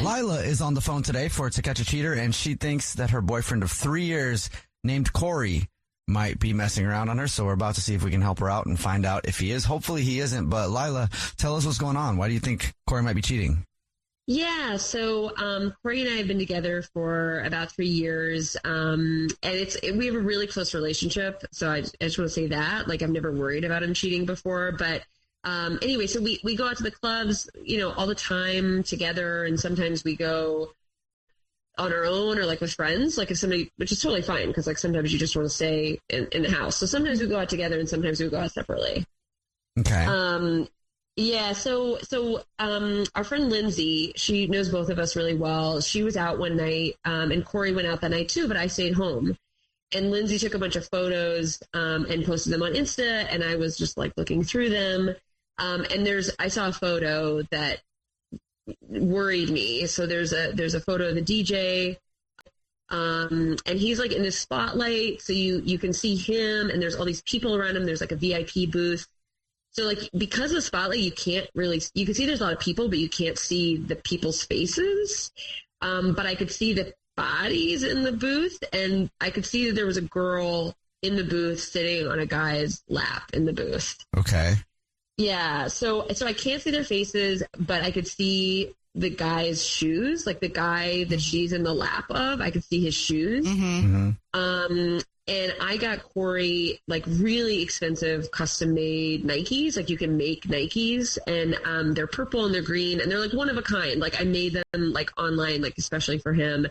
Lila is on the phone today for To Catch a Cheater, and she thinks that her boyfriend of 3 years named Corey might be messing around on her. So we're about to see if we can help her out and find out if he is. Hopefully he isn't. But Lila, tell us what's going on. Why do you think Corey might be cheating? Yeah, so Corey and I have been together for about 3 years, and we have a really close relationship. So I just want to say that, like, I've never worried about him cheating before. But anyway, so we go out to the clubs, all the time together, and sometimes we go on our own or like with friends, like if somebody, which is totally fine because like sometimes you just want to stay in the house. So sometimes we go out together and sometimes we go out separately. Okay. Yeah, so our friend Lindsay, she knows both of us really well. She was out one night, and Corey went out that night too, but I stayed home. And Lindsay took a bunch of photos and posted them on Insta, and I was just like looking through them. And I saw a photo that worried me. So there's a photo of the DJ, and he's like in the spotlight, so you can see him, and there's all these people around him. There's like a VIP booth. So, like, because of the spotlight, you can see there's a lot of people, but you can't see the people's faces. But I could see the bodies in the booth, and I could see that there was a girl in the booth sitting on a guy's lap in the booth. Okay. Yeah. So I can't see their faces, but I could see the guy's shoes, like the guy that she's in the lap of. I could see his shoes. Mm-hmm. And I got Corey like really expensive custom made Nikes. Like you can make Nikes, and they're purple and they're green and they're like one of a kind. Like I made them like online, like especially for him.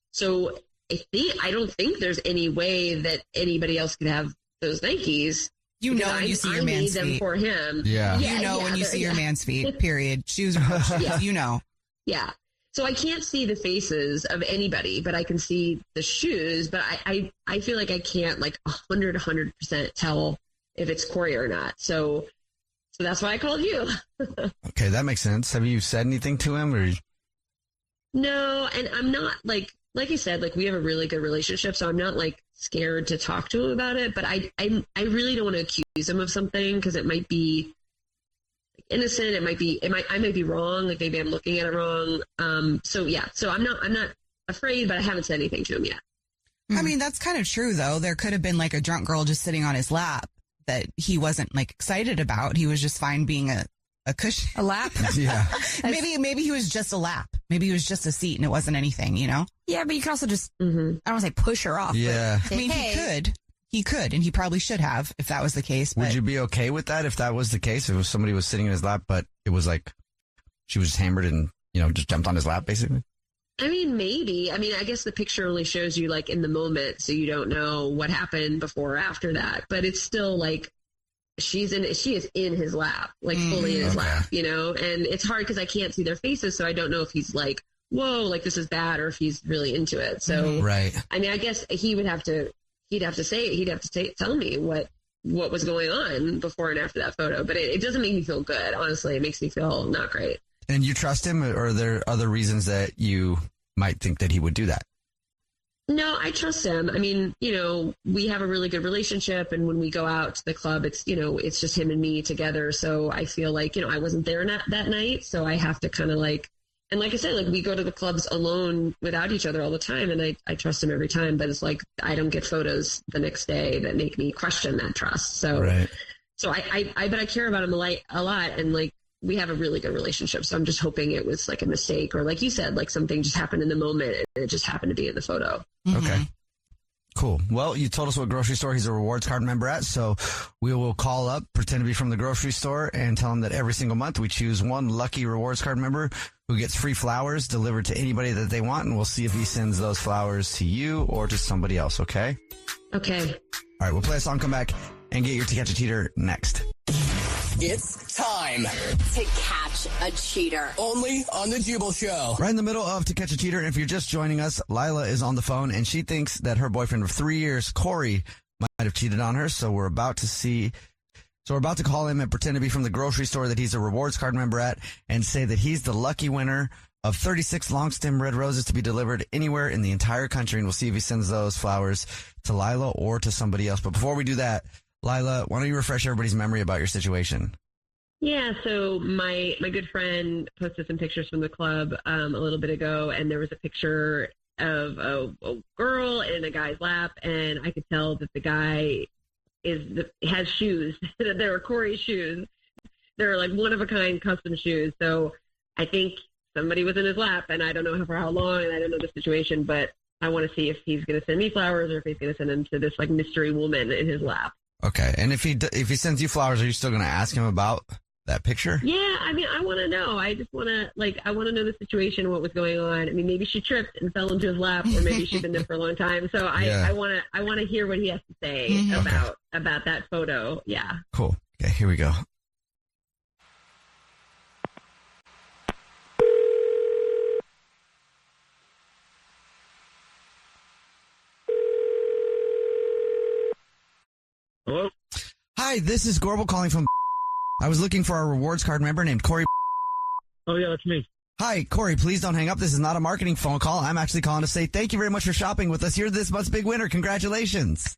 So I don't think there's any way that anybody else could have those Nikes. You know when you see your man's feet. I made them for him. Yeah. You know when you see your man's feet, period. Shoes are shoes, you know. Yeah. So I can't see the faces of anybody, but I can see the shoes. But I feel like I can't like 100% tell if it's Corey or not. So that's why I called you. Okay, that makes sense. Have you said anything to him or? No, and I'm not like I said, like we have a really good relationship, so I'm not like scared to talk to him about it. But I really don't want to accuse him of something because it might be innocent. I might be wrong. Like maybe I'm looking at it wrong. So I'm not afraid, but I haven't said anything to him yet. I mean, that's kind of true though. There could have been like a drunk girl just sitting on his lap that he wasn't like excited about. He was just fine being a cushion, a lap. Yeah. maybe he was just a lap. Maybe he was just a seat and it wasn't anything, you know? Yeah, but you could also just, I don't want to say push her off. Yeah. I mean, he could, and he probably should have if that was the case. But would you be okay with that if that was the case? If somebody was sitting in his lap, but it was like she was just hammered and, just jumped on his lap, basically? I mean, maybe. I mean, I guess the picture only shows you like in the moment, so you don't know what happened before or after that. But it's still like she is in his lap, like fully in his lap, and it's hard because I can't see their faces. So I don't know if he's like, whoa, like this is bad, or if he's really into it. So, right. I mean, I guess he'd have to tell me what was going on before and after that photo. But it doesn't make me feel good. Honestly, it makes me feel not great. And you trust him, or are there other reasons that you might think that he would do that? No, I trust him. I mean, we have a really good relationship, and when we go out to the club, it's just him and me together. So I feel like, I wasn't there that night, so I have to kind of like, and like I said, like we go to the clubs alone without each other all the time, and I trust him every time. But it's like I don't get photos the next day that make me question that trust. So, right. So but I care about him a lot, and like we have a really good relationship. So I'm just hoping it was like a mistake, or like you said, like something just happened in the moment, and it just happened to be in the photo. Okay. Cool. Well, you told us what grocery store he's a rewards card member at, so we will call up, pretend to be from the grocery store, and tell him that every single month we choose one lucky rewards card member who gets free flowers delivered to anybody that they want, and we'll see if he sends those flowers to you or to somebody else, okay? Okay. All right, we'll play a song, come back, and get your To Catch a Cheater next. It's time to catch a cheater. Only on the Jubal Show. Right in the middle of To Catch a Cheater. And if you're just joining us, Lila is on the phone and she thinks that her boyfriend of 3 years, Corey, might have cheated on her. So we're about to call him and pretend to be from the grocery store that he's a rewards card member at and say that he's the lucky winner of 36 long stem red roses to be delivered anywhere in the entire country. And we'll see if he sends those flowers to Lila or to somebody else. But before we do that, Lila, why don't you refresh everybody's memory about your situation? Yeah, so my good friend posted some pictures from the club a little bit ago, and there was a picture of a girl in a guy's lap, and I could tell that the guy has shoes. They were Corey's shoes. They're like one-of-a-kind custom shoes. So I think somebody was in his lap, and I don't know for how long, and I don't know the situation, but I want to see if he's going to send me flowers or if he's going to send them to this like mystery woman in his lap. Okay, and if he sends you flowers, are you still going to ask him about that picture? Yeah, I mean, I want to know. I just want to, I want to know the situation, what was going on. I mean, maybe she tripped and fell into his lap, or maybe she's been there for a long time. So I want to hear what he has to say about that photo. Yeah. Cool. Okay, here we go. Hello? Hi, this is Gorbel calling from... I was looking for our rewards card member named Corey. Oh, yeah, that's me. Hi, Corey, please don't hang up. This is not a marketing phone call. I'm actually calling to say thank you very much for shopping with us. You're this month's big winner. Congratulations.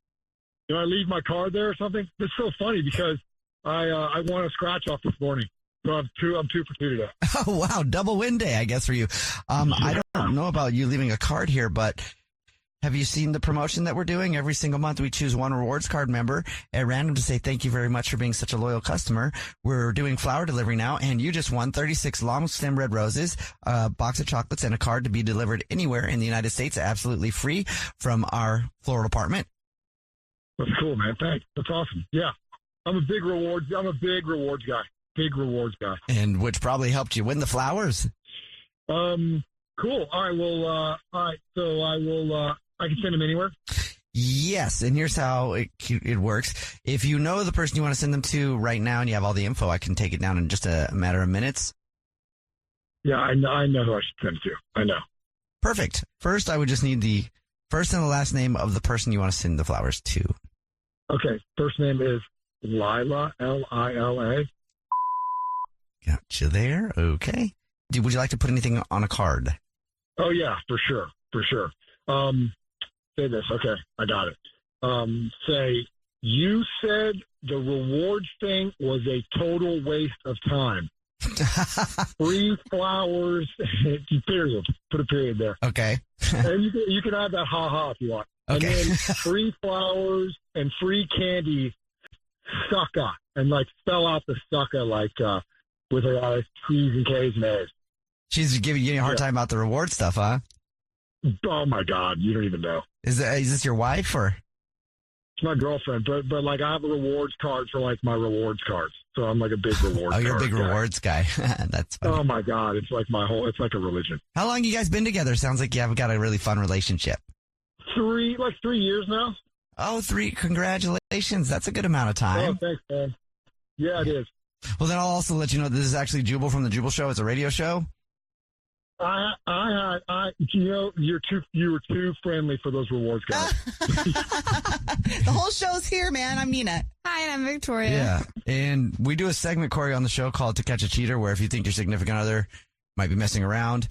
Did I leave my card there or something? It's so funny because I won a scratch off this morning. So I'm two for two today. Oh, wow. Double win day, I guess, for you. I don't know about you leaving a card here, but have you seen the promotion that we're doing? Every single month we choose one rewards card member at random to say thank you very much for being such a loyal customer. We're doing flower delivery now, and you just won 36 long stem red roses, a box of chocolates, and a card to be delivered anywhere in the United States absolutely free from our floral department. That's cool, man. Thanks. That's awesome. Yeah. I'm a big rewards guy. Big rewards guy. And which probably helped you win the flowers. Cool. All right. Well, all right. So I can send them anywhere? Yes, and here's how it works. If you know the person you want to send them to right now and you have all the info, I can take it down in just a matter of minutes. Yeah, I know who I should send it to. I know. Perfect. First, I would just need the first and the last name of the person you want to send the flowers to. Okay. First name is Lila, Lila. Gotcha there. Okay. Would you like to put anything on a card? Oh, yeah, for sure. For sure. Say this. Okay, I got it. Say, you said the rewards thing was a total waste of time. Free flowers, period. Put a period there. Okay. And you can add that ha-ha if you want. Okay. And then free flowers and free candy, sucka. And, spell out the sucka, with a lot of T's and K's and A's. She's giving you a hard time about the reward stuff, huh? Oh, my God. You don't even know. Is this your wife or? It's my girlfriend, but I have a rewards card for my rewards cards. So I'm a big rewards guy. Oh, you're a big rewards guy. That's funny. Oh my God. It's like it's like a religion. How long you guys been together? Sounds like you have got a really fun relationship. 3 years now. Oh, 3. Congratulations. That's a good amount of time. Oh, thanks, man. Yeah, it is. Well, then I'll also let you know this is actually Jubal from the Jubal Show. It's a radio show. You were too friendly for those rewards guys. The whole show's here, man. I'm Nina. Hi, and I'm Victoria. Yeah, and we do a segment, Corey, on the show called To Catch a Cheater, where if you think your significant other might be messing around,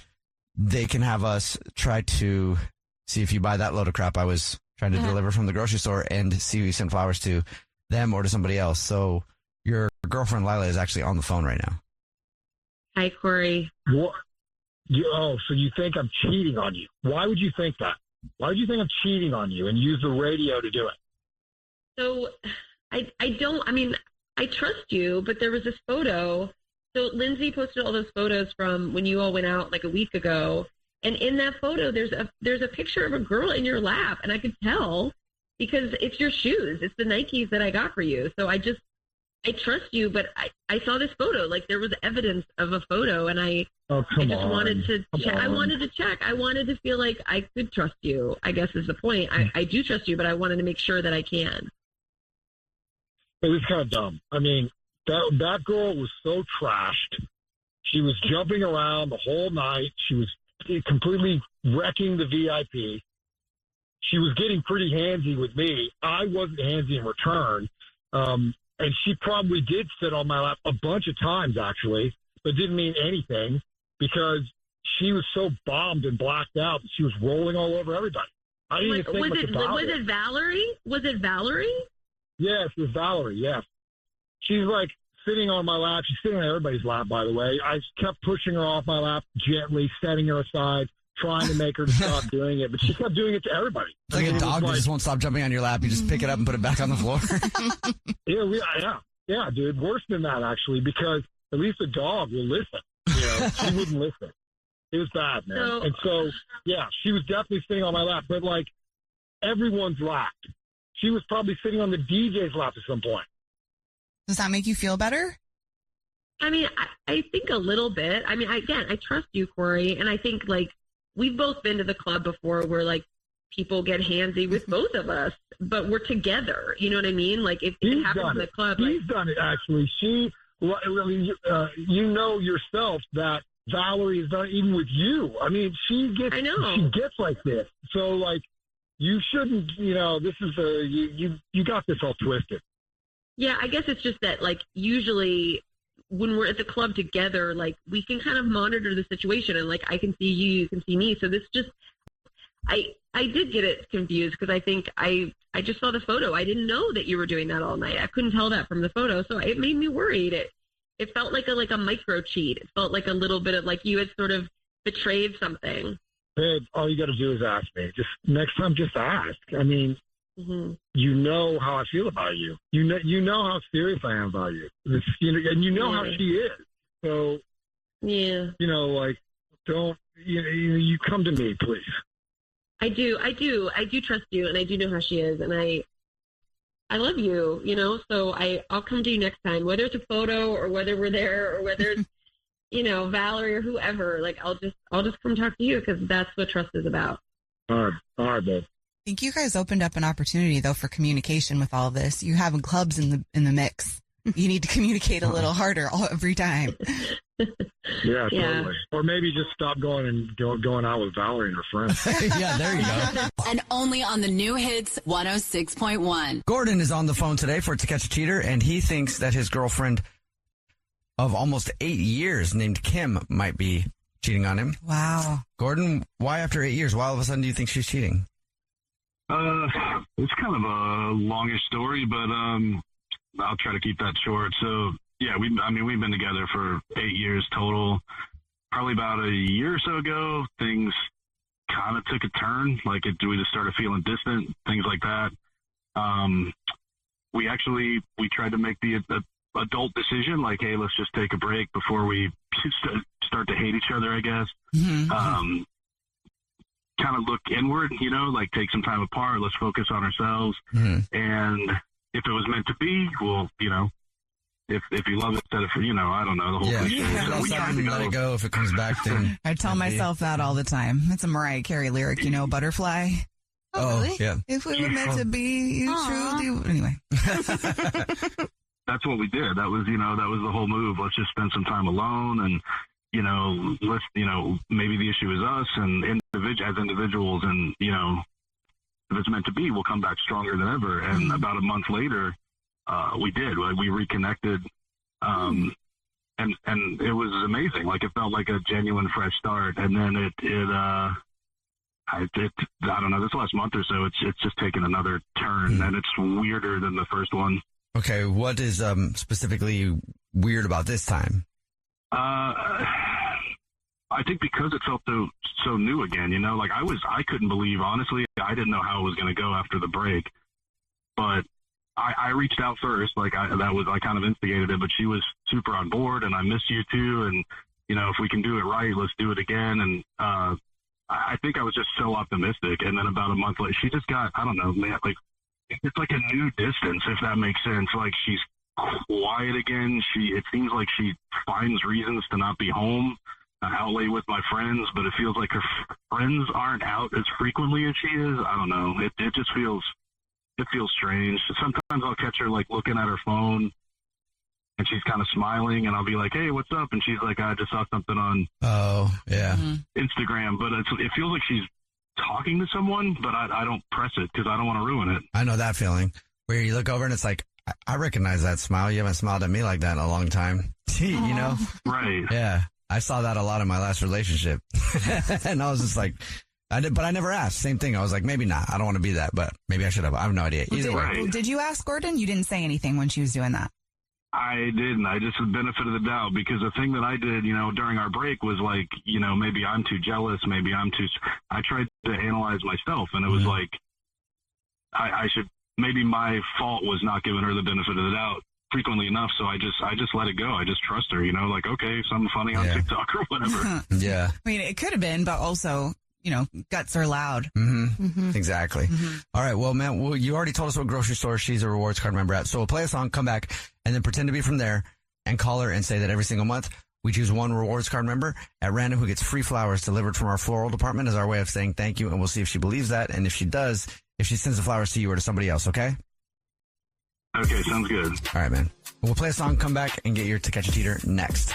they can have us try to see if you buy that load of crap I was trying to deliver from the grocery store and see who you send flowers to, them or to somebody else. So your girlfriend, Lila, is actually on the phone right now. Hi, Corey. What? So you think I'm cheating on you? Why would you think that? Why would you think I'm cheating on you and use the radio to do it? So I trust you, but there was this photo. So Lindsay posted all those photos from when you all went out a week ago. And in that photo, there's a picture of a girl in your lap. And I could tell because it's your shoes. It's the Nikes that I got for you. So I trust you, but I saw this photo. There was evidence of a photo, and I wanted to check. I wanted to check. I wanted to feel like I could trust you, I guess is the point. I do trust you, but I wanted to make sure that I can. It was kind of dumb. I mean, that girl was so trashed. She was jumping around the whole night. She was completely wrecking the VIP. She was getting pretty handsy with me. I wasn't handsy in return. And she probably did sit on my lap a bunch of times, actually, but didn't mean anything because she was so bombed and blacked out that she was rolling all over everybody. I didn't even think much about it. Was it Valerie? Was it Valerie? Yes, it was Valerie, yes. She's sitting on my lap. She's sitting on everybody's lap, by the way. I kept pushing her off my lap gently, setting her aside, trying to make her stop doing it. But she kept doing it to everybody. It's like a dog that just won't stop jumping on your lap. You just pick it up and put it back on the floor. Yeah, dude. Worse than that, actually, because at least the dog will listen. She wouldn't listen. It was bad, man. And so, yeah, she was definitely sitting on my lap, but like everyone's lap. She was probably sitting on the DJ's lap at some point. Does that make you feel better? I mean, I think a little bit. I mean, I trust you, Corey, and I think like we've both been to the club before where like people get handsy with both of us, but we're together. You know what I mean? Like if it happens in the club, he's done it actually. You know yourself that Valerie is not even with you. I mean, she gets like this. So like, you shouldn't. This is you got this all twisted. Yeah, I guess it's just that like usually when we're at the club together, like we can kind of monitor the situation, and like I can see you, you can see me. So this just, I did get it confused because I think I just saw the photo. I didn't know that you were doing that all night. I couldn't tell that from the photo, so it made me worried. It felt like a micro cheat. It felt like a little bit of like you had sort of betrayed something. Babe, all you got to do is ask me. Just next time, just ask. I mean, you know how I feel about you. You know how serious I am about you. And you know how she is. So, yeah, like, don't you come to me, please. I do trust you, and I do know how she is, and I love you, so I'll come to you next time, whether it's a photo or whether we're there or whether it's, Valerie or whoever. Like, I'll just come talk to you because that's what trust is about. All right, babe. I think you guys opened up an opportunity though for communication with all this. You having clubs in the mix. You need to communicate a little harder every time. Yeah, totally. Or maybe just stop going out with Valerie and her friends. Yeah, there you go. And only on the new hits 106.1. Gordon is on the phone today for To Catch a Cheater, and he thinks that his girlfriend of almost 8 years named Kim might be cheating on him. Wow. Gordon, why after 8 years? Why all of a sudden do you think she's cheating? It's kind of a longish story, but I'll try to keep that short. So, yeah, we've been together for 8 years total. Probably about a year or so ago, things kind of took a turn. Like, we just started feeling distant, things like that. We tried to make the adult decision, like, hey, let's just take a break before we start to hate each other, I guess. Mm-hmm. Kind of look inward, like take some time apart. Let's focus on ourselves. Mm-hmm. And if it was meant to be, well, if you love it instead of, I don't know, the whole cliche. Yeah. So we tried to let it go. If it comes back, then I tell myself that all the time. It's a Mariah Carey lyric, butterfly. Oh, really? Yeah. If we were meant to be, you truly. Anyway. That's what we did. That was the whole move. Let's just spend some time alone and, let's, maybe the issue is us and as individuals, and, if it's meant to be, we'll come back stronger than ever. And about a month later, we did. Like, we reconnected, and it was amazing. Like, it felt like a genuine fresh start. And then I don't know, this last month or so, it's just taken another turn, and it's weirder than the first one. Okay, what is specifically weird about this time? I think because it felt so new again, like I couldn't believe, honestly, I didn't know how it was going to go after the break, but I reached out first, I kind of instigated it, but she was super on board, and I miss you too, and if we can do it right, let's do it again. And I think I was just so optimistic, and then about a month later, she just got, I don't know, man, like, it's like a new distance, if that makes sense. Like, she's quiet again. It seems like she finds reasons to not be home, out late with my friends, but it feels like her friends aren't out as frequently as she is. I don't know. It just feels strange. Sometimes I'll catch her like looking at her phone, and she's kind of smiling, and I'll be like, "Hey, what's up?" And she's like, "I just saw something on Instagram," but it feels like she's talking to someone, but I don't press it because I don't want to ruin it. I know that feeling where you look over and it's like, I recognize that smile. You haven't smiled at me like that in a long time. Right? Yeah. I saw that a lot in my last relationship. And I was just like, but I never asked. Same thing. I was like, maybe not. I don't want to be that, but maybe I should have. I have no idea. Either way. Did you ask Gordon? You didn't say anything when she was doing that. I didn't. I just the benefit of the doubt, because the thing that I did, during our break was like, maybe I'm too jealous. Maybe I tried to analyze myself, and it was like, I should, maybe my fault was not giving her the benefit of the doubt frequently enough. So I just let it go. I just trust her, like, okay, something funny on TikTok or whatever. Yeah. I mean, it could have been, but also, guts are loud. Exactly. All right. Well, man, you already told us what grocery store she's a rewards card member at. So we'll play a song, come back, and then pretend to be from there and call her and say that every single month we choose one rewards card member at random who gets free flowers delivered from our floral department as our way of saying thank you. And we'll see if she believes that. And if she does, if she sends the flowers to you or to somebody else. Okay. Okay. Sounds good. All right, man. We'll play a song, come back, and get your To Catch a Cheater next.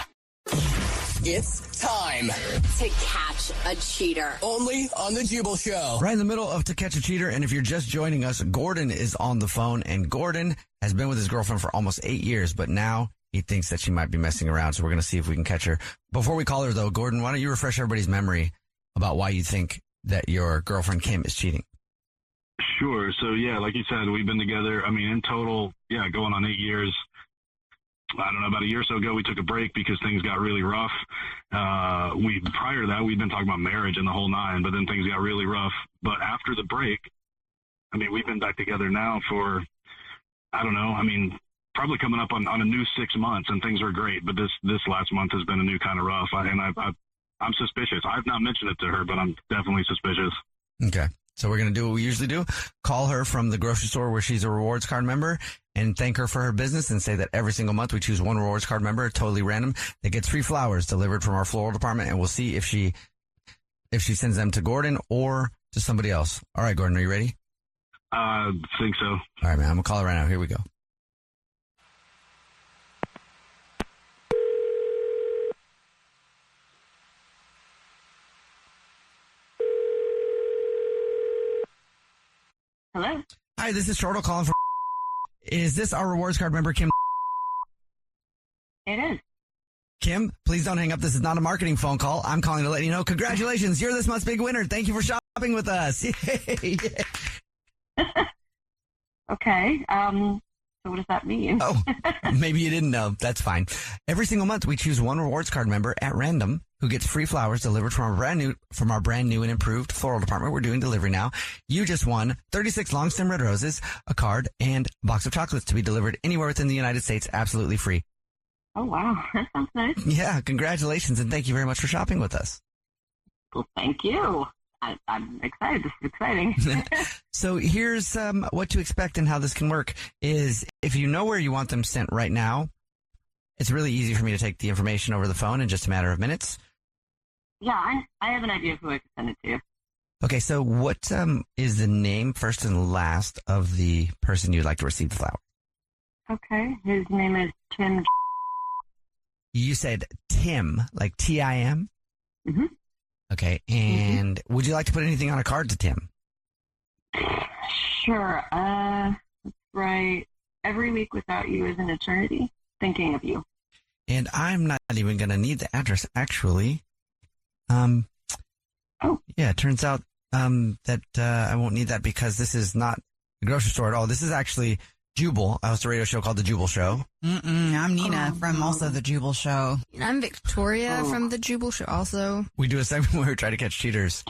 It's time To catch a cheater. only on the Jubal Show. Right in the middle of To Catch a Cheater, and if you're just joining us, Gordon is on the phone, and Gordon has been with his girlfriend for almost 8 years, but now he thinks that she might be messing around, so we're going to see if we can catch her. Before we call her, though, Gordon, why don't you refresh everybody's memory about why you think that your girlfriend Kim is cheating? Sure. So, yeah, like you said, we've been together, in total, going on 8 years. I don't know, about a year or so ago, we took a break because things got really rough. Prior to that, we'd been talking about marriage and the whole nine, but then things got really rough. But after the break, we've been back together now for, I don't know, probably coming up on a new 6 months, and things are great. But this last month has been a new kind of rough, I'm suspicious. I've not mentioned it to her, but I'm definitely suspicious. Okay. So we're going to do what we usually do. Call her from the grocery store where she's a rewards card member and thank her for her business and say that every single month we choose one rewards card member, totally random, that gets free flowers delivered from our floral department. And we'll see if she sends them to Gordon or to somebody else. All right, Gordon, are you ready? I think so. All right, man. I'm going to call her right now. Here we go. Hello? Hi, this is Shortle calling from. Is this our rewards card member, Kim? It is. Kim, please don't hang up. This is not a marketing phone call. I'm calling to let you know. Congratulations. You're this month's big winner. Thank you for shopping with us. Yay. Okay. So what does that mean? Oh, maybe you didn't know. That's fine. Every single month, we choose one rewards card member at random who gets free flowers delivered from our brand new and improved floral department. We're doing delivery now. You just won 36 long stem red roses, a card, and a box of chocolates to be delivered anywhere within the United States, absolutely free. Oh, wow. That sounds nice. Yeah, congratulations, and thank you very much for shopping with us. Well, thank you. I'm excited. This is exciting. So here's what to expect and how this can work is if you know where you want them sent right now, it's really easy for me to take the information over the phone in just a matter of minutes. Yeah, I have an idea of who I can send it to. Okay, so what is the name, first and last, of the person you'd like to receive the flower? Okay, his name is Tim. You said Tim, like Tim? Mm-hmm. Okay, and would you like to put anything on a card to Tim? Sure. That's right. Every week without you is an eternity. Thinking of you. And I'm not even going to need the address, actually. Oh. Yeah, it turns out that I won't need that because this is not the grocery store at all. This is actually Jubal. I host a radio show called The Jubal Show. I'm Nina from also The Jubal Show. And I'm Victoria from the Jubal Show also. We do a segment where we try to catch cheaters.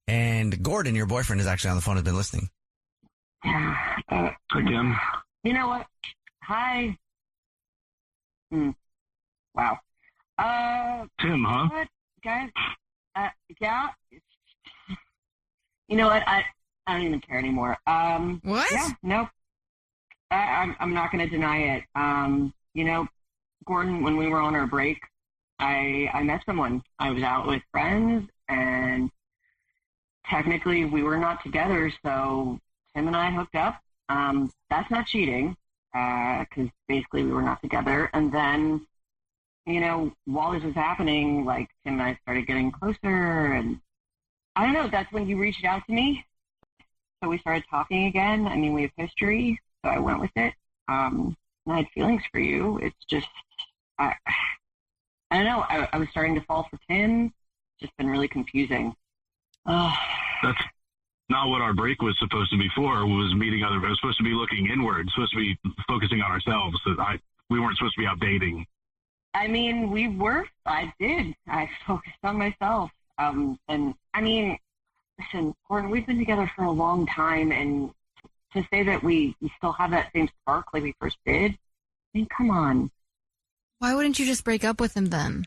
And Gordon, your boyfriend, is actually on the phone, has been listening. Again. You know what? Hi. Wow. Tim, huh? What, guys? Yeah. You know what? I don't even care anymore. What? Yeah. Nope. I'm not going to deny it. Gordon, when we were on our break, I met someone. I was out with friends, and technically we were not together, so Tim and I hooked up. That's not cheating, because basically we were not together. And then, while this was happening, like, Tim and I started getting closer, and I don't know, that's when you reached out to me. So we started talking again. I mean, we have history, so I went with it. And I had feelings for you. It's just, I don't know. I was starting to fall for Tim. It's just been really confusing. That's not what our break was supposed to be for. Was meeting other. It was supposed to be looking inward. Supposed to be focusing on ourselves. So we weren't supposed to be out dating. I mean, we were. I did. I focused on myself. And I mean, listen, Gordon, we've been together for a long time, and to say that we still have that same spark like we first did, I mean, come on. Why wouldn't you just break up with him then?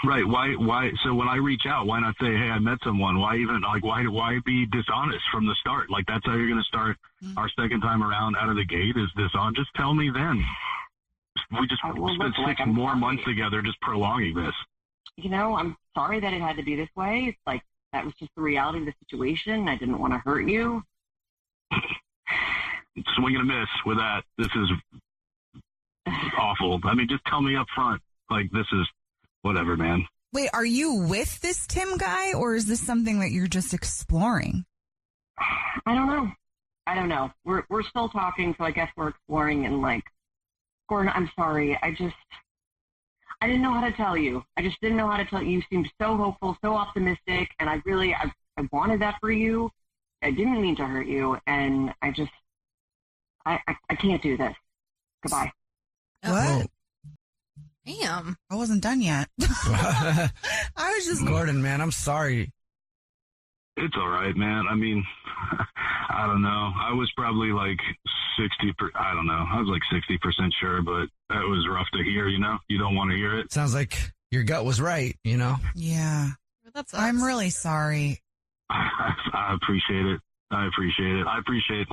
Right. Why? So when I reach out, why not say, hey, I met someone? Why even, like, why be dishonest from the start? Like, that's how you're going to start our second time around out of the gate is dishonest. Just tell me then. We just spent 6 more months together just prolonging this. You know, I'm sorry that it had to be this way. It's like, that was just the reality of the situation. I didn't want to hurt you. Swing and a miss with that. This is awful. I mean, just tell me up front. Like, this is whatever, man. Wait, are you with this Tim guy, or is this something that you're just exploring? I don't know. We're still talking, so I guess we're exploring. And like, Gordon, I'm sorry. I didn't know how to tell you. I just didn't know how to tell you. You seemed so hopeful, so optimistic, and I wanted that for you. I didn't mean to hurt you, and I can't do this. Goodbye. What? Damn. I wasn't done yet. I was just... Gordon, man, I'm sorry. It's all right, man. I mean, I don't know. I was probably like 60%. I don't know. I was like 60% sure, but that was rough to hear, you know? You don't want to hear it. Sounds like your gut was right, you know? Yeah. I'm really sorry. I appreciate it. I appreciate,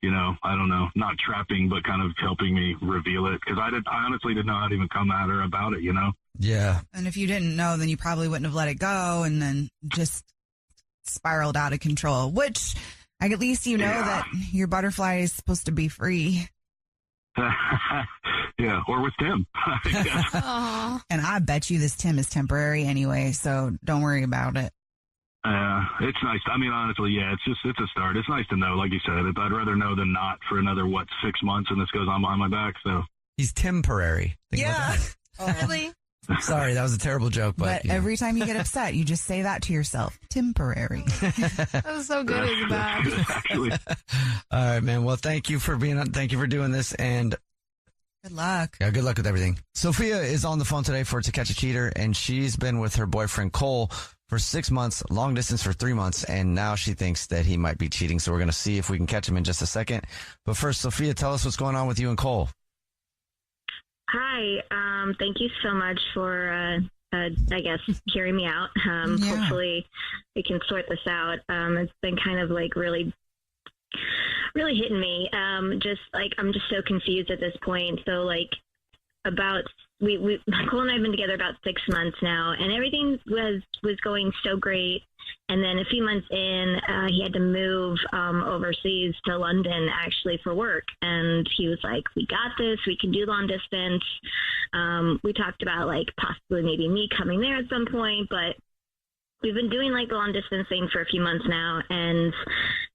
you know, I don't know, not trapping, but kind of helping me reveal it. Because I honestly didn't know how to even come at her about it, you know? Yeah. And if you didn't know, then you probably wouldn't have let it go and then just spiraled out of control, which at least you know that your butterfly is supposed to be free. Yeah, or with Tim. And I bet you this Tim is temporary anyway, so don't worry about it. It's nice. I mean, honestly, yeah, it's a start. It's nice to know, like you said. I'd rather know than not for another, 6 months, and this goes on behind my back, so. He's temporary. Think yeah. Really? Sorry, that was a terrible joke, but every time you get upset, you just say that to yourself. Temporary. That was so good. It was bad. Actually. All right, man. Well, thank you for doing this, and good luck. Yeah, good luck with everything. Sophia is on the phone today for To Catch a Cheater, and she's been with her boyfriend Cole for 6 months, long distance for 3 months, and now she thinks that he might be cheating. So we're going to see if we can catch him in just a second. But first, Sophia, tell us what's going on with you and Cole. Hi. Thank you so much for, I guess, hearing me out. Hopefully we can sort this out. It's been kind of like really hitting me. I'm just so confused at this point. So like Cole and I have been together about 6 months now, and everything was going so great. And then a few months in, he had to move overseas to London actually for work. And he was like, we got this. We can do long distance. We talked about like possibly maybe me coming there at some point, but we've been doing like the long distance thing for a few months now. And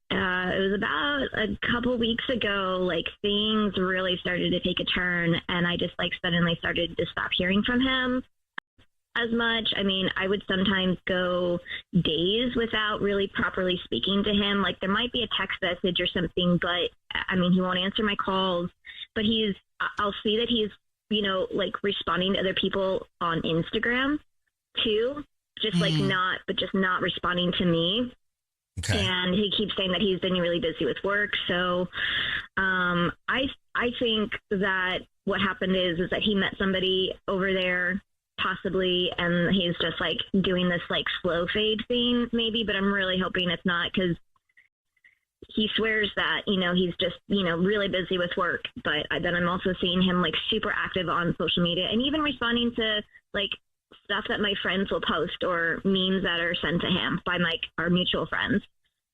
it was about a couple weeks ago, like things really started to take a turn, and I just like suddenly started to stop hearing from him as much. I mean, I would sometimes go days without really properly speaking to him. Like there might be a text message or something, but I mean, he won't answer my calls, but I'll see that he's, you know, like responding to other people on Instagram too, just like not responding to me. Okay. And he keeps saying that he's been really busy with work. So I think that what happened is that he met somebody over there possibly, and he's just like doing this like slow fade thing maybe, but I'm really hoping it's not, because he swears that, you know, he's just, you know, really busy with work. But then I'm also seeing him like super active on social media and even responding to like stuff that my friends will post or memes that are sent to him by like our mutual friends.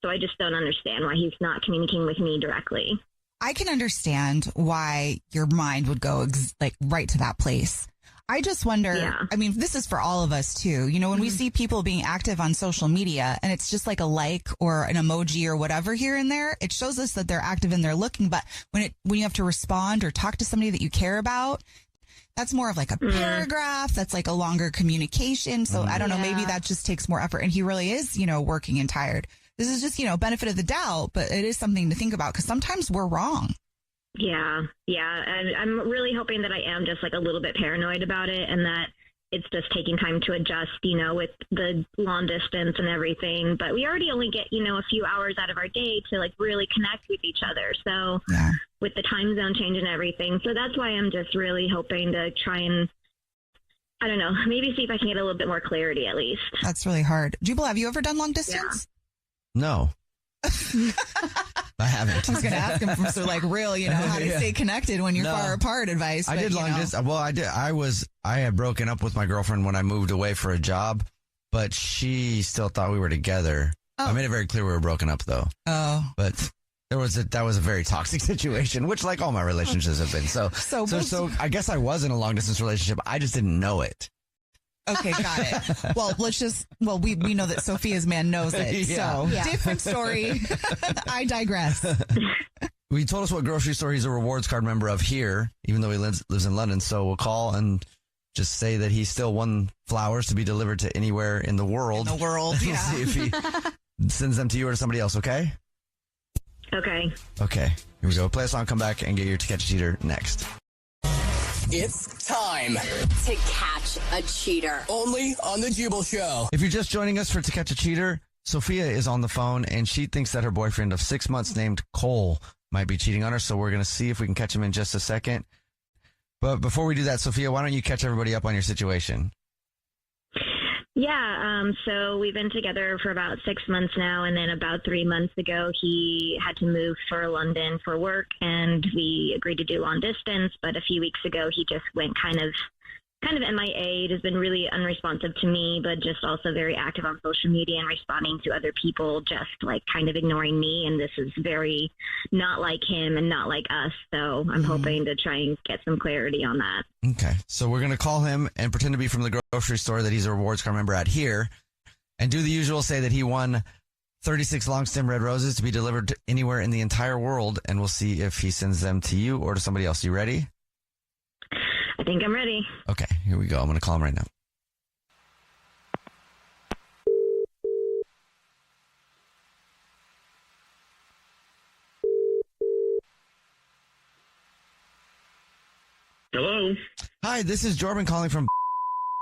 So I just don't understand why he's not communicating with me directly. I can understand why your mind would go like right to that place. I just wonder, I mean, this is for all of us too. You know, when we see people being active on social media and it's just like a like or an emoji or whatever here and there, it shows us that they're active and they're looking. But when you have to respond or talk to somebody that you care about, that's more of like a paragraph. That's like a longer communication. So I don't know, maybe that just takes more effort. And he really is, you know, working and tired. This is just, you know, benefit of the doubt, but it is something to think about because sometimes we're wrong. Yeah. And I'm really hoping that I am just like a little bit paranoid about it and that it's just taking time to adjust, with the long distance and everything. But we already only get, a few hours out of our day to like really connect with each other. So with the time zone change and everything. So that's why I'm just really hoping to try and, I don't know, maybe see if I can get a little bit more clarity at least. That's really hard. Jubal, have you ever done long distance? No. I haven't. I was going to ask him from real, how to stay connected when you're far apart advice. I did long distance. Well, I did. I had broken up with my girlfriend when I moved away for a job, but she still thought we were together. Oh. I made it very clear we were broken up though. Oh. But that was a very toxic situation, which like all my relationships have been. So I guess I was in a long distance relationship. I just didn't know it. Okay, got it. Well, we know that Sophia's man knows it. Yeah. So different story. I digress. He told us what grocery store he's a rewards card member of here, even though he lives in London. So we'll call and just say that he still won flowers to be delivered to anywhere in the world. Yeah. We'll see if he sends them to you or to somebody else, okay? Okay. Okay. Here we go. Play a song, come back, and get your To Catch a Cheater next. It's time to catch a cheater. Only on The Jubal Show. If you're just joining us for To Catch a Cheater, Sophia is on the phone, and she thinks that her boyfriend of 6 months named Cole might be cheating on her, so we're going to see if we can catch him in just a second. But before we do that, Sophia, why don't you catch everybody up on your situation? Yeah, so we've been together for about 6 months now, and then about 3 months ago, he had to move for London for work, and we agreed to do long distance, but a few weeks ago, he just went kind of MIA. It has been really unresponsive to me, but just also very active on social media and responding to other people, just like kind of ignoring me, and this is very not like him and not like us, so I'm hoping to try and get some clarity on that. Okay, so we're going to call him and pretend to be from the grocery store that he's a rewards card member at here, and do the usual, say that he won 36 long stem red roses to be delivered to anywhere in the entire world, and we'll see if he sends them to you or to somebody else. You ready? I think I'm ready. Okay, here we go. I'm going to call him right now. Hello. Hi, this is Jordan calling from.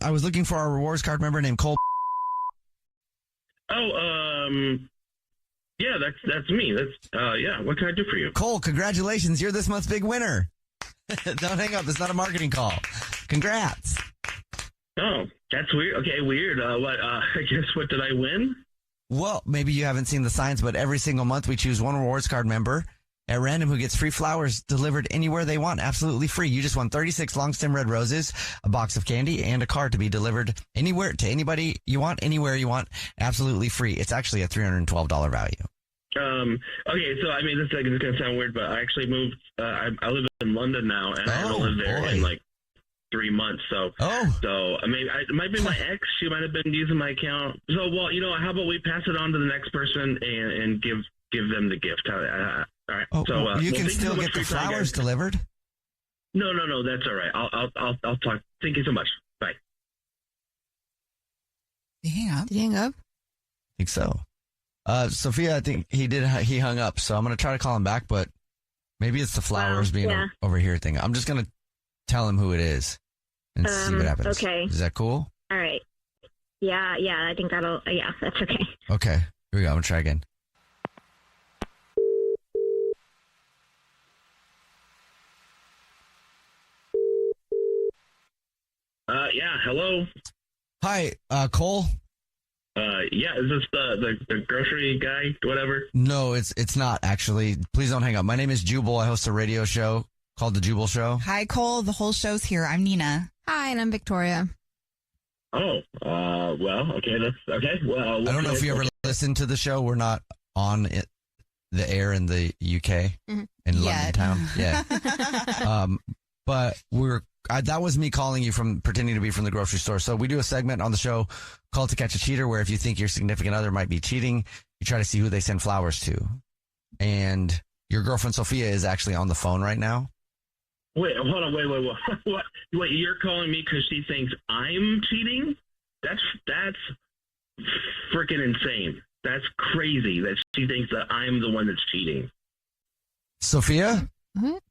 I was looking for our rewards card member named Cole. Yeah, that's me. Yeah. What can I do for you? Cole, congratulations. You're this month's big winner. Don't hang up. It's not a marketing call. Congrats. Oh, that's weird. Okay, weird. I guess what did I win? Well, maybe you haven't seen the signs, but every single month we choose one rewards card member at random who gets free flowers delivered anywhere they want, absolutely free. You just won 36 long stem red roses, a box of candy, and a card to be delivered anywhere to anybody you want, anywhere you want, absolutely free. It's actually a $312 value. Okay, so I mean, this is going to sound weird, but I actually moved. I live in London now, and I haven't lived there in like 3 months. So I mean, it might be my ex. She might have been using my account. So, well, how about we pass it on to the next person and give them the gift? All right. So you can still get the flowers delivered. No, that's all right. I'll talk. Thank you so much. Bye. Did he hang up? I think so. Sophia, I think he hung up, so I'm going to try to call him back, but maybe it's the flowers being over here thing. I'm just going to tell him who it is and see what happens. Okay. Is that cool? All right. Yeah, I think that's okay. Okay. Here we go. I'm going to try again. Yeah, hello. Hi, Cole. Yeah, is this the grocery guy, whatever? No, it's not actually. Please don't hang up. My name is Jubal. I host a radio show called The Jubal Show. Hi, Cole. The whole show's here. I'm Nina. Hi, and I'm Victoria. Oh, well, okay, that's okay. Well, I don't know if you ever listened to the show. We're not on the air in the UK, in London town. Yeah. But that was me calling you from pretending to be from the grocery store. So we do a segment on the show called To Catch a Cheater, where if you think your significant other might be cheating, you try to see who they send flowers to. And your girlfriend Sophia is actually on the phone right now. Wait, hold on, wait. What? Wait, you're calling me because she thinks I'm cheating? That's freaking insane. That's crazy that she thinks that I'm the one that's cheating. Sophia? What?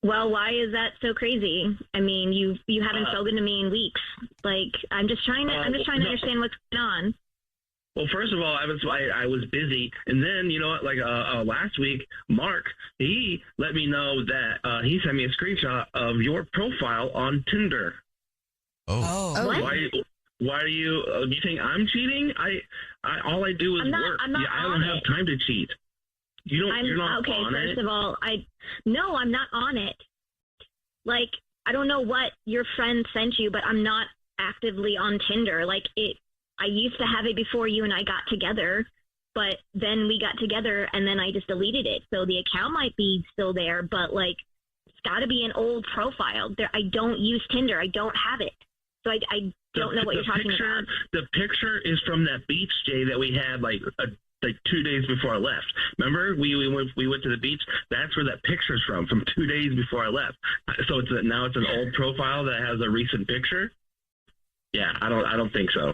Well, why is that so crazy? I mean, you haven't spoken to me in weeks. Like, I'm just trying to understand what's going on. Well, first of all, I was busy, and then you know what? Like last week, Mark he let me know that he sent me a screenshot of your profile on Tinder. Oh, what? Why are you? Do you think I'm cheating? All I do is work. I'm not I don't have time to cheat. You're not okay, on it. first of all, no, I'm not on it. Like, I don't know what your friend sent you, but I'm not actively on Tinder. Like, I used to have it before you and I got together, but then we got together and then I just deleted it. So the account might be still there, but like, it's got to be an old profile. I don't use Tinder. I don't have it. So I don't know what you're talking about. The picture is from that beach day that we had like 2 days before I left. Remember, we went to the beach. That's where that picture's from 2 days before I left. So now it's an old profile that has a recent picture. Yeah, I don't think so.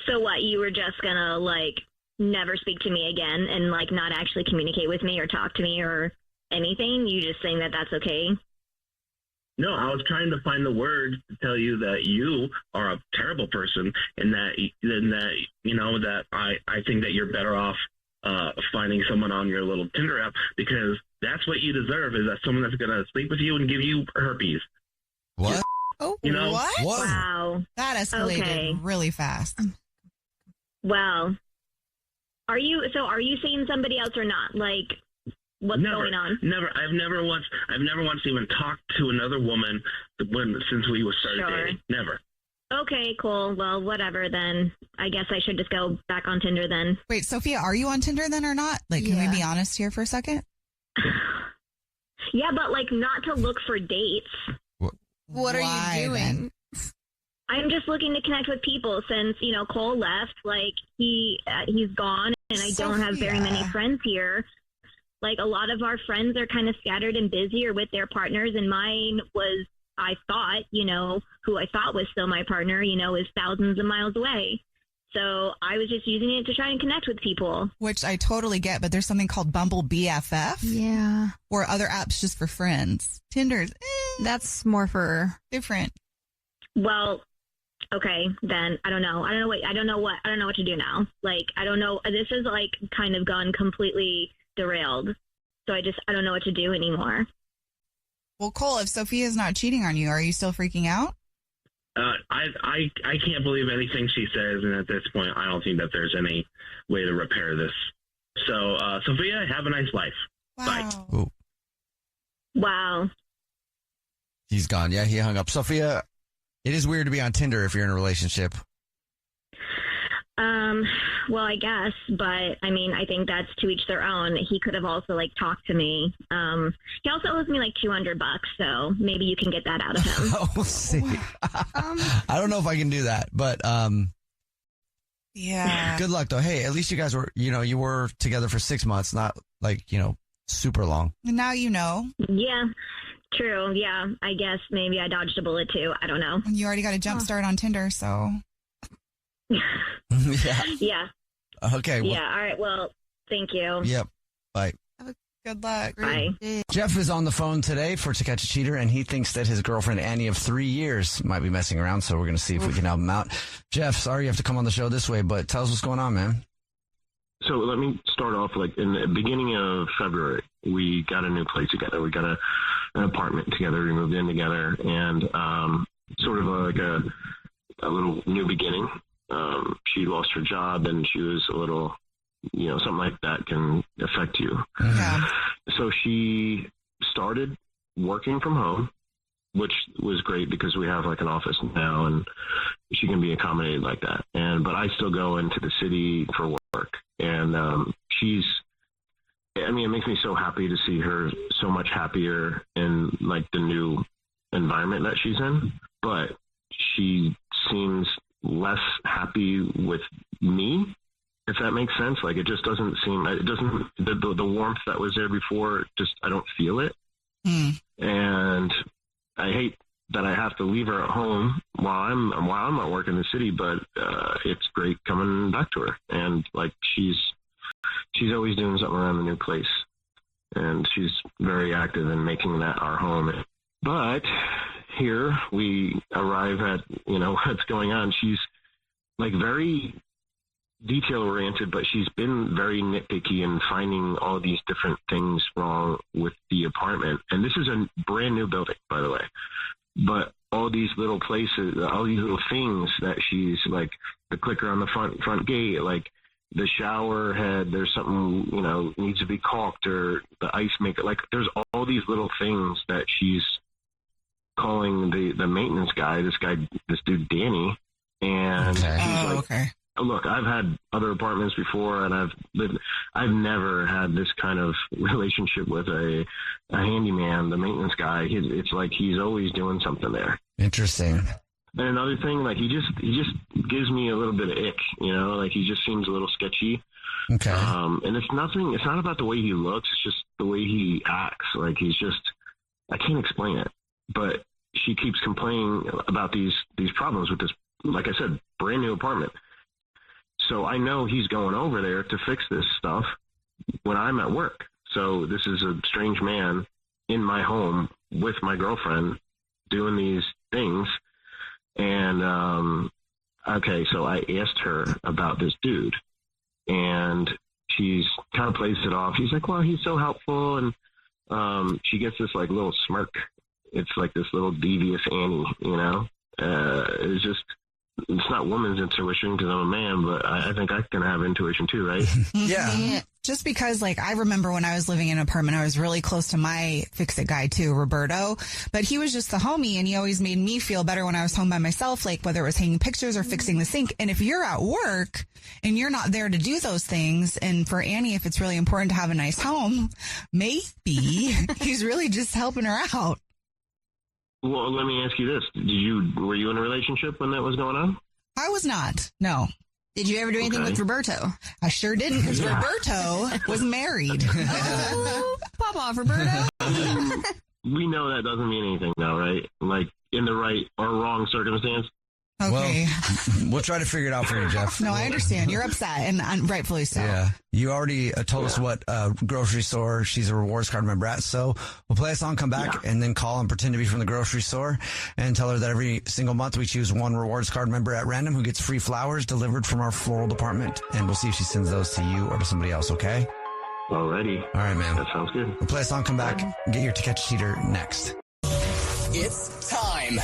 So what? You were just gonna like never speak to me again and like not actually communicate with me or talk to me or anything? You just saying that that's okay? No, I was trying to find the words to tell you that you are a terrible person, and that you know that I think that you're better off finding someone on your little Tinder app, because that's what you deserve, is that someone that's going to sleep with you and give you herpes. What? Oh, you know? what? Whoa. Wow. That escalated really fast. Well, are you seeing somebody else or not? Like, what's going on? Never. I've never once even talked to another woman since we started dating. Never. Okay, cool. Well, whatever then. I guess I should just go back on Tinder then. Wait, Sophia, are you on Tinder then or not? Like, can we be honest here for a second? Yeah, but like not to look for dates. What are you doing? Then? I'm just looking to connect with people since, you know, Cole left. Like, he's gone and I don't have very many friends here. Like, a lot of our friends are kind of scattered and busy or with their partners, and mine was, I thought, you know, who I thought was still my partner, you know, is thousands of miles away. So I was just using it to try and connect with people. Which I totally get, but there's something called Bumble BFF. Yeah. Or other apps just for friends. Tinder's, that's more for different. Well, okay, then I don't know. I don't know what to do now. Like, I don't know. This is like kind of gone completely derailed. So I don't know what to do anymore. Well, Cole, if Sophia's not cheating on you, are you still freaking out? I can't believe anything she says, and at this point, I don't think that there's any way to repair this. So, Sophia, have a nice life. Wow. Bye. Ooh. Wow. He's gone. Yeah, he hung up. Sophia, it is weird to be on Tinder if you're in a relationship. Well, I guess, but I mean, I think that's to each their own. He could have also like talked to me. He also owes me like $200, so maybe you can get that out of him. We'll see. I don't know if I can do that, but yeah. Good luck though. Hey, at least you guys were, you were together for 6 months, not like, super long. And now you know. Yeah. True. Yeah. I guess maybe I dodged a bullet too. I don't know. And you already got a jump start on Tinder, so. Yeah. Yeah. Okay. Well, yeah. All right. Well, thank you. Yep. Bye. Good luck. Bye. Jeff is on the phone today for To Catch a Cheater, and he thinks that his girlfriend Annie of 3 years might be messing around. So we're going to see if we can help him out. Jeff, sorry you have to come on the show this way, but tell us what's going on, man. So let me start off, like in the beginning of February, we got a new place together. We got an apartment together. We moved in together, and sort of like a little new beginning. She lost her job, and she was a little, something like that can affect you. Yeah. So she started working from home, which was great because we have like an office now, and she can be accommodated like that. But I still go into the city for work, and it makes me so happy to see her so much happier in like the new environment that she's in. But she seems less happy with me, if that makes sense. Like, it just doesn't seem, the warmth that was there before, I don't feel it. And I hate that I have to leave her at home while I'm not working in the city, but it's great coming back to her. And like, she's always doing something around the new place, and she's very active in making that our home. But here we arrive at, what's going on. She's like very detail oriented, but she's been very nitpicky in finding all these different things wrong with the apartment. And this is a brand new building, by the way. But all these little places, all these little things that she's like, the clicker on the front gate, like the shower head, there's something, needs to be caulked, or the ice maker. Like there's all these little things that she's calling the maintenance guy, this dude, Danny. And he's like, okay. Look, I've had other apartments before, and I've never had this kind of relationship with a handyman, the maintenance guy. It's like he's always doing something there. Interesting. And another thing, like he just gives me a little bit of ick, like he just seems a little sketchy. Okay. And it's not about the way he looks, it's just the way he acts. Like I can't explain it. But she keeps complaining about these problems with this, like I said, brand new apartment. So I know he's going over there to fix this stuff when I'm at work. So this is a strange man in my home with my girlfriend doing these things. And, okay, so I asked her about this dude, and she's kind of plays it off. She's like, well, he's so helpful. And she gets this like little smirk. It's like this little devious Annie, it's not woman's intuition because I'm a man, but I think I can have intuition too, right? Yeah. Just because, like, I remember when I was living in an apartment, I was really close to my fix-it guy too, Roberto, but he was just the homie, and he always made me feel better when I was home by myself, like whether it was hanging pictures or fixing the sink. And if you're at work and you're not there to do those things, and for Annie, if it's really important to have a nice home, maybe he's really just helping her out. Well, let me ask you this. Were you in a relationship when that was going on? I was not. No. Did you ever do anything with Roberto? I sure didn't, because Roberto was married. Oh, pop off, Roberto. We know that doesn't mean anything now, right? Like in the right or wrong circumstance? Okay. Well, we'll try to figure it out for you, Jeff. No, I understand. You're upset, and rightfully so. Yeah. You already told us what grocery store she's a rewards card member at, so we'll play a song, come back, and then call and pretend to be from the grocery store and tell her that every single month we choose one rewards card member at random who gets free flowers delivered from our floral department, and we'll see if she sends those to you or to somebody else, okay? Alrighty. All right, man. That sounds good. We'll play a song, come back, get your To Catch a Cheater next. It's time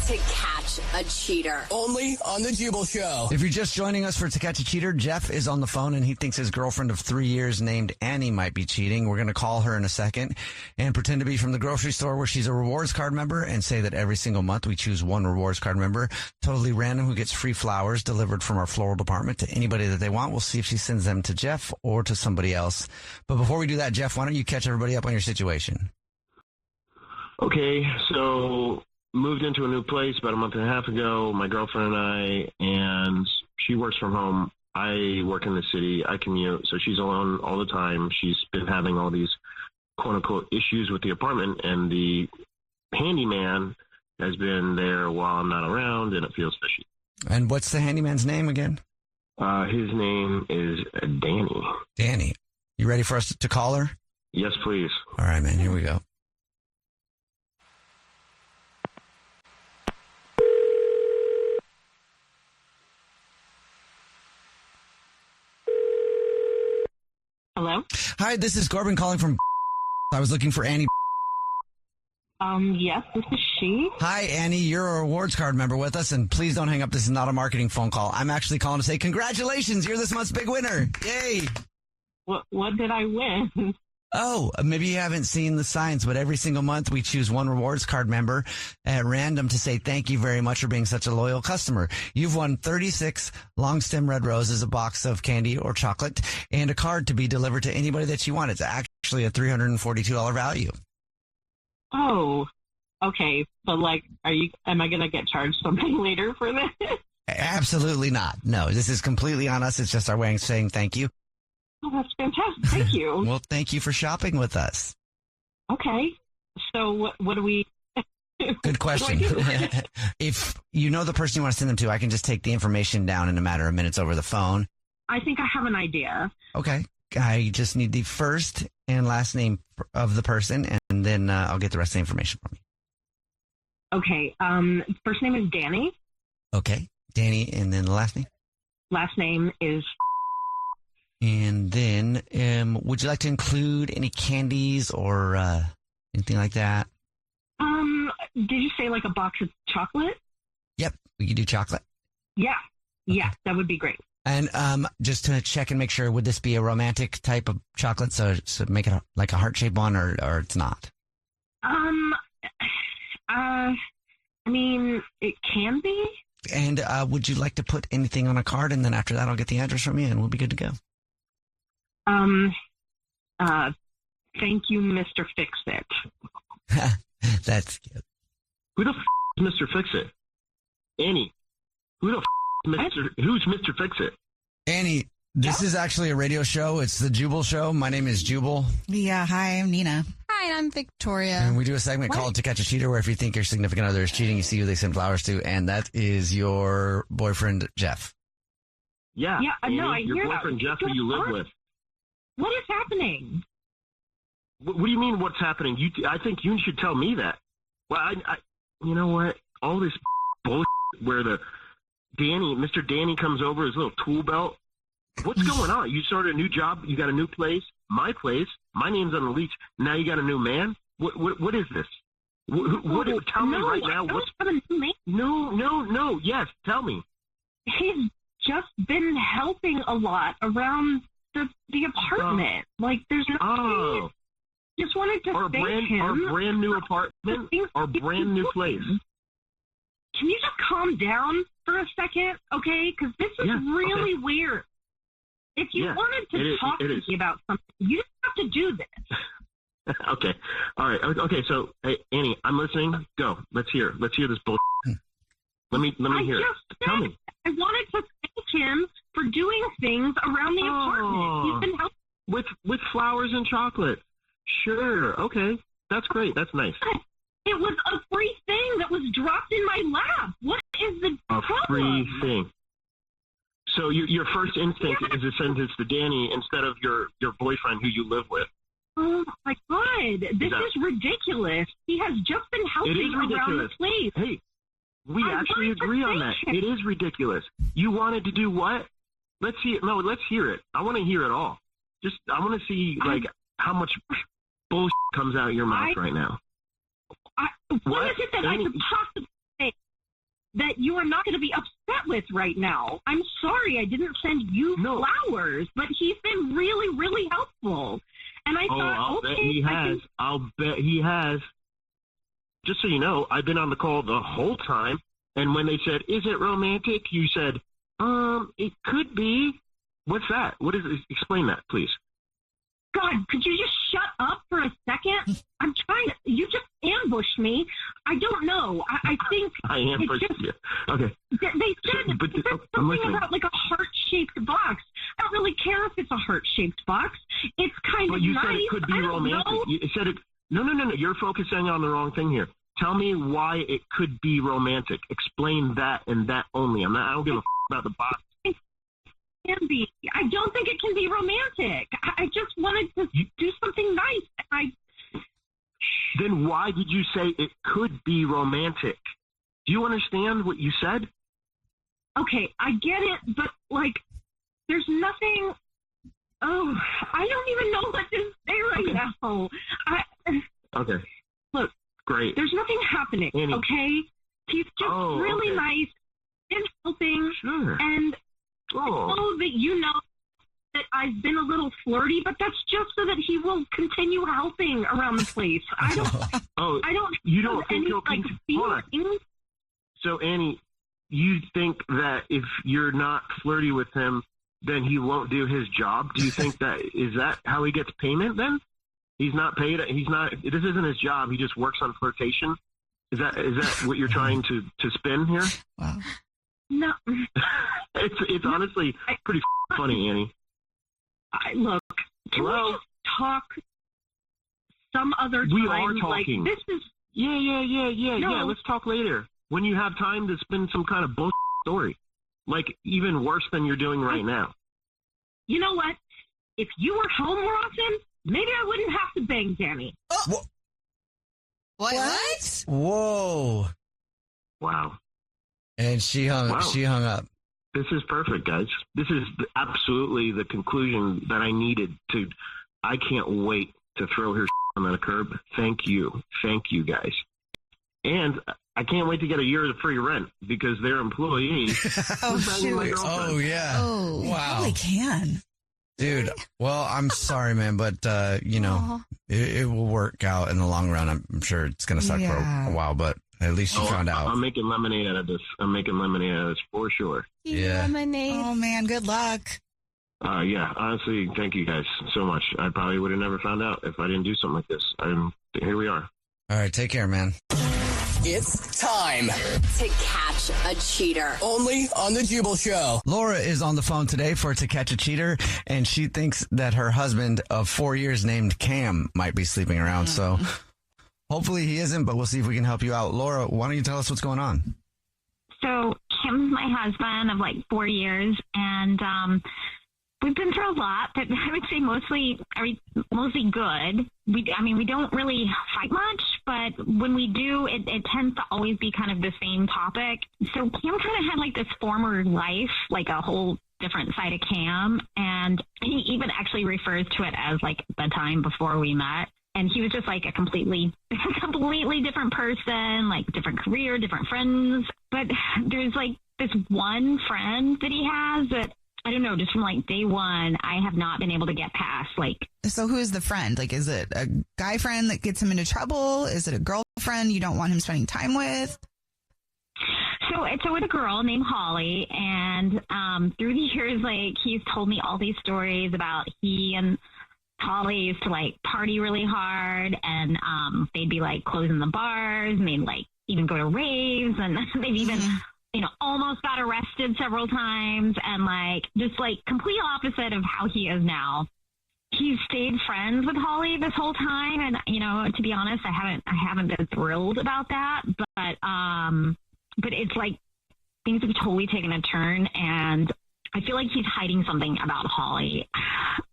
to catch a cheater. Only on the Jubal Show. If you're just joining us for To Catch a Cheater, Jeff is on the phone and he thinks his girlfriend of 3 years named Annie might be cheating. We're going to call her in a second and pretend to be from the grocery store where she's a rewards card member and say that every single month we choose one rewards card member, totally random, who gets free flowers delivered from our floral department to anybody that they want. We'll see if she sends them to Jeff or to somebody else. But before we do that, Jeff, why don't you catch everybody up on your situation? Okay, so moved into a new place about a month and a half ago, my girlfriend and I, and she works from home. I work in the city. I commute, so she's alone all the time. She's been having all these quote-unquote issues with the apartment, and the handyman has been there while I'm not around, and it feels fishy. And what's the handyman's name again? His name is Danny. Danny. You ready for us to call her? Yes, please. All right, man. Here we go. Hello? Hi, this is Corbin calling from I was looking for Annie. Yes, this is she. Hi, Annie. You're a rewards card member with us, and please don't hang up. This is not a marketing phone call. I'm actually calling to say congratulations. You're this month's big winner. Yay. What did I win? Oh, maybe you haven't seen the signs, but every single month we choose one rewards card member at random to say thank you very much for being such a loyal customer. You've won 36 long stem red roses, a box of candy or chocolate, and a card to be delivered to anybody that you want. It's actually a $342 value. Oh, okay. But am I going to get charged something later for this? Absolutely not. No, this is completely on us. It's just our way of saying thank you. Oh, that's fantastic. Thank you. Well, thank you for shopping with us. Okay. So what do we... Good question. If you know the person you want to send them to, I can just take the information down in a matter of minutes over the phone. I think I have an idea. Okay. I just need the first and last name of the person, and then I'll get the rest of the information from you. Okay. First name is Danny. Okay. Danny, and then the last name? Last name is... And then, would you like to include any candies or anything like that? Did you say like a box of chocolate? Yep, we could do chocolate. Yeah. Okay. Yeah, that would be great. And just to check and make sure, would this be a romantic type of chocolate? So make it like a heart-shaped one, or it's not? I mean, it can be. And would you like to put anything on a card, and then after that, I'll get the address from you, and we'll be good to go. Thank you, Mr. Fix-It. That's cute. Who the is Mr. Fix-It? Annie. Who the who's Mr. Fix-It? Annie, this is actually a radio show. It's the Jubal Show. My name is Jubal. Yeah, hi, I'm Nina. Hi, I'm Victoria. And we do a segment called To Catch a Cheater, where if you think your significant other is cheating, you see who they send flowers to, and that is your boyfriend, Jeff. Yeah. Yeah, Annie, no, I your hear boyfriend, that. Jeff, who you live with. What is happening? What do you mean what's happening? I think you should tell me that. Well, I you know what? All this bullshit where Mr. Danny comes over, his little tool belt. What's going on? You started a new job. You got a new place. My place. My name's on the lease. Now you got a new man. What is this? Tell me right now. No. Yes, tell me. He's just been helping a lot around the apartment. Like there's no. Just wanted to thank him. Our brand new apartment. Our brand new place. Can you just calm down for a second, okay? Because this is really weird. If you wanted to talk to me about something, you just have to do this. Okay. All right. Okay. So, hey, Annie, I'm listening. Go. Let's hear this bullshit. Let me hear it. Tell me. I wanted to thank him for doing things around the apartment. He's been helping. With flowers and chocolate. Sure. Okay. That's great. That's nice. It was a free thing that was dropped in my lap. What is the problem? A free thing. So your first instinct is to send this to Danny instead of your boyfriend who you live with. Oh my God, this is ridiculous. He has just been helping around the place. Hey, we actually agree on that. It is ridiculous. You wanted to do what? Let's see. No, let's hear it. I want to hear it all. I want to see how much bullshit comes out of your mouth right now. What is it that I could possibly say that you are not going to be upset with right now? I'm sorry I didn't send you flowers, but he's been really, really helpful. And I thought, I'll bet he has. I'll bet he has. Just so you know, I've been on the call the whole time, and when they said, "Is it romantic?" you said, "It could be." What's that? What is it? Explain that, please. God, could you just shut up for a second? I'm trying to. You just ambushed me. I don't know. I think I ambushed you. Okay. They said something about like a heart-shaped box. I don't really care if it's a heart-shaped box. It's kind of you nice. Said it could be romantic. You said it. No. You're focusing on the wrong thing here. Tell me why it could be romantic. Explain that and that only. I don't give a about the box. Can be. I don't think it can be romantic. I just wanted to do something nice. Then why did you say it could be romantic? Do you understand what you said? Okay, I get it, but there's nothing. Oh, I don't even know what to say right now. Okay. Look. Great. There's nothing happening. Annie. Okay. He's just really nice and helping. Sure. And I know that you know that I've been a little flirty, but that's just so that he will continue helping around the place. I don't. You don't think he'll feelings. So Annie, you think that if you're not flirty with him, then he won't do his job? Do you think is that how he gets payment then? He's not paid. This isn't his job. He just works on flirtation. Is that what you're trying to spin here? Wow. No. It's honestly pretty funny, Annie. Look, can we just talk some other time? We are talking. This is... Yeah. Let's talk later. When you have time to spin some kind of bullshit story. Even worse than you're doing right now. You know what? If you were home more often, maybe I wouldn't have to bang Danny. Oh. What? Whoa. Wow. And she hung up. This is perfect, guys. This is absolutely the conclusion that I needed to. I can't wait to throw her on the curb. Thank you, guys. And I can't wait to get a year of free rent because their employee. Oh, yeah. Oh, wow. Probably can. Dude, well, I'm sorry, man, but, it will work out in the long run. I'm sure it's going to suck for a while, but at least you found out. I'm making lemonade out of this. For sure. Yeah. Lemonade. Oh, man, good luck. Yeah, honestly, thank you guys so much. I probably would have never found out if I didn't do something like this. Here we are. All right, take care, man. It's time to catch a cheater. Only on the Jubal Show. Laura is on the phone today for To Catch a Cheater, and she thinks that her husband of 4 years named Cam might be sleeping around. So hopefully he isn't, but we'll see if we can help you out. Laura, why don't you tell us what's going on? So Kim's my husband of like 4 years, and we've been through a lot, but I would say mostly good. We don't really fight much, but when we do, it tends to always be kind of the same topic. So Cam kind of had like this former life, like a whole different side of Cam, and he even actually refers to it as like the time before we met. And he was just like a completely different person, like different career, different friends. But there's like this one friend that he has that, I don't know, just from like day one, I have not been able to get past. Like, so who is the friend? Like, is it a guy friend that gets him into trouble? Is it a girlfriend you don't want him spending time with? So it's with a girl named Holly, and through the years, like, he's told me all these stories about he and Holly used to like party really hard, and they'd be like closing the bars, and they'd like even go to raves, and they've even almost got arrested several times, and like just like complete opposite of how he is now. He's stayed friends with Holly this whole time, and to be honest, I haven't been thrilled about that, but it's like things have totally taken a turn, and I feel like he's hiding something about Holly.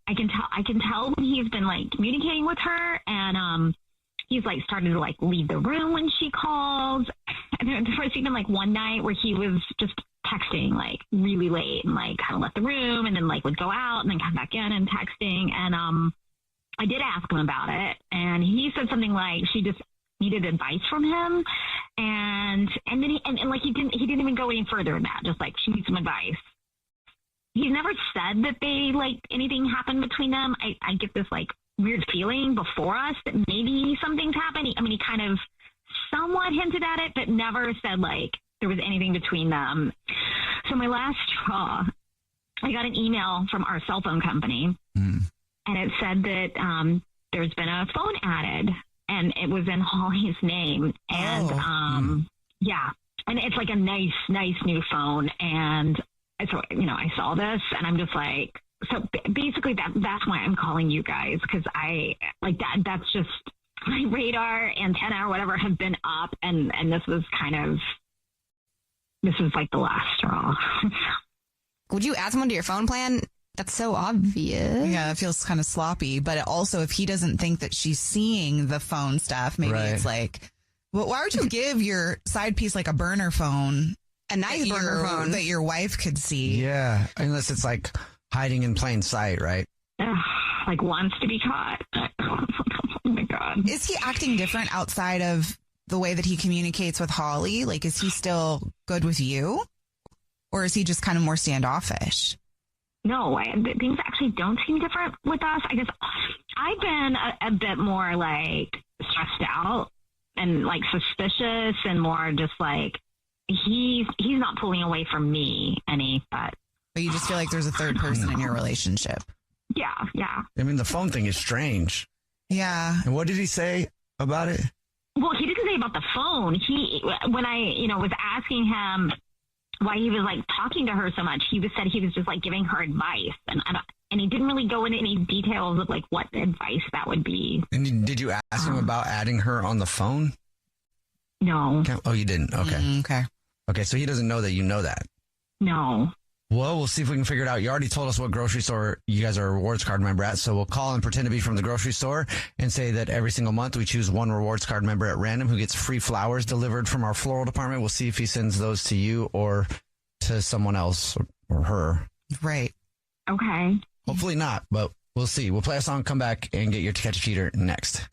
I can tell when he's been like communicating with her, and he's like started to like leave the room when she calls. And there was even like one night where he was just texting like really late and like kind of left the room and then like would go out and then come back in and texting. And I did ask him about it, and he said something like she just needed advice from him, and then he didn't even go any further than that. Just like she needs some advice. He's never said that they like anything happened between them. I get this like weird feeling before us that maybe something's happened. He kind of somewhat hinted at it, but never said like there was anything between them. So my last straw, I got an email from our cell phone company, and it said that there's been a phone added, and it was in Holly's name. And yeah, and it's like a nice new phone. And so, I saw this, and I'm just like, so basically that's why I'm calling you guys, because I like that. That's just my radar antenna or whatever have been up, and this was like the last straw. Would you add someone to your phone plan? That's so obvious. Yeah, that feels kind of sloppy. But also, if he doesn't think that she's seeing the phone stuff, maybe it's like, well, why would you give your side piece like a burner phone? A nice burner phone that your wife could see. Yeah, unless it's like hiding in plain sight, right? Like wants to be caught. Oh my God. Is he acting different outside of the way that he communicates with Holly? Like, is he still good with you? Or is he just kind of more standoffish? No, things actually don't seem different with us. I guess I've been a bit more like stressed out and like suspicious and more just like, he's not pulling away from me any, but you just feel like there's a third person in your relationship. Yeah. I mean, the phone thing is strange. Yeah. And what did he say about it? Well, he didn't say about the phone. When I was asking him why he was like talking to her so much, said he was just like giving her advice, and he didn't really go into any details of like what advice that would be. And did you ask him about adding her on the phone? No. Oh, you didn't? Okay. Okay. Okay, so he doesn't know that you know that? No. Well, we'll see if we can figure it out. You already told us what grocery store you guys are a rewards card member at, so we'll call and pretend to be from the grocery store and say that every single month we choose one rewards card member at random who gets free flowers delivered from our floral department. We'll see if he sends those to you or to someone else or her. Right. Okay. Hopefully not, but we'll see. We'll play a song, come back, and get your To Catch a Cheater next.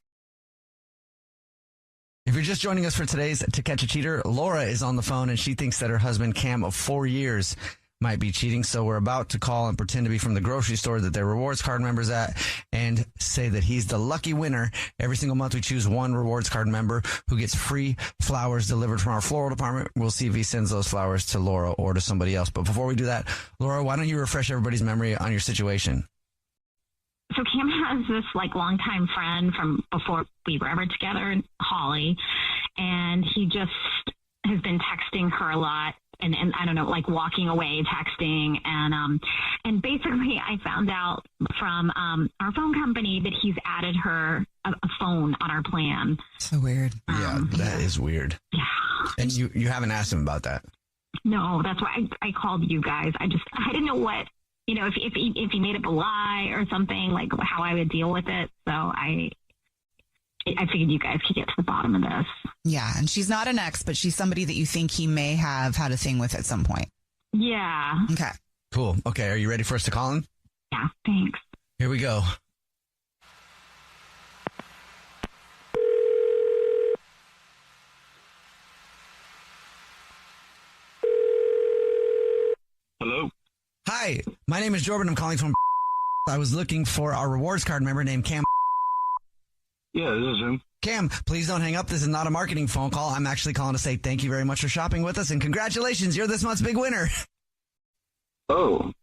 If you're just joining us for today's To Catch a Cheater, Laura is on the phone, and she thinks that her husband, Cam, of 4 years, might be cheating. So we're about to call and pretend to be from the grocery store that they're rewards card members at and say that he's the lucky winner. Every single month we choose one rewards card member who gets free flowers delivered from our floral department. We'll see if he sends those flowers to Laura or to somebody else. But before we do that, Laura, why don't you refresh everybody's memory on your situation? So Cam has this longtime friend from before we were ever together, Holly, and he just has been texting her a lot. And I don't know, walking away, texting. And basically I found out from our phone company that he's added her a phone on our plan. So weird. Yeah, that is weird. Yeah. And you haven't asked him about that? No, that's why I called you guys. I didn't know what, if he made up a lie or something, how I would deal with it. So I figured you guys could get to the bottom of this. Yeah, and she's not an ex, but she's somebody that you think he may have had a thing with at some point. Yeah. Okay. Cool. Okay, are you ready for us to call him? Yeah, thanks. Here we go. Hello? Hi, my name is Jordan. I'm calling from I was looking for our rewards card member named Cam. Yeah, this is him. Cam, please don't hang up. This is not a marketing phone call. I'm actually calling to say thank you very much for shopping with us and congratulations. You're this month's big winner. Oh,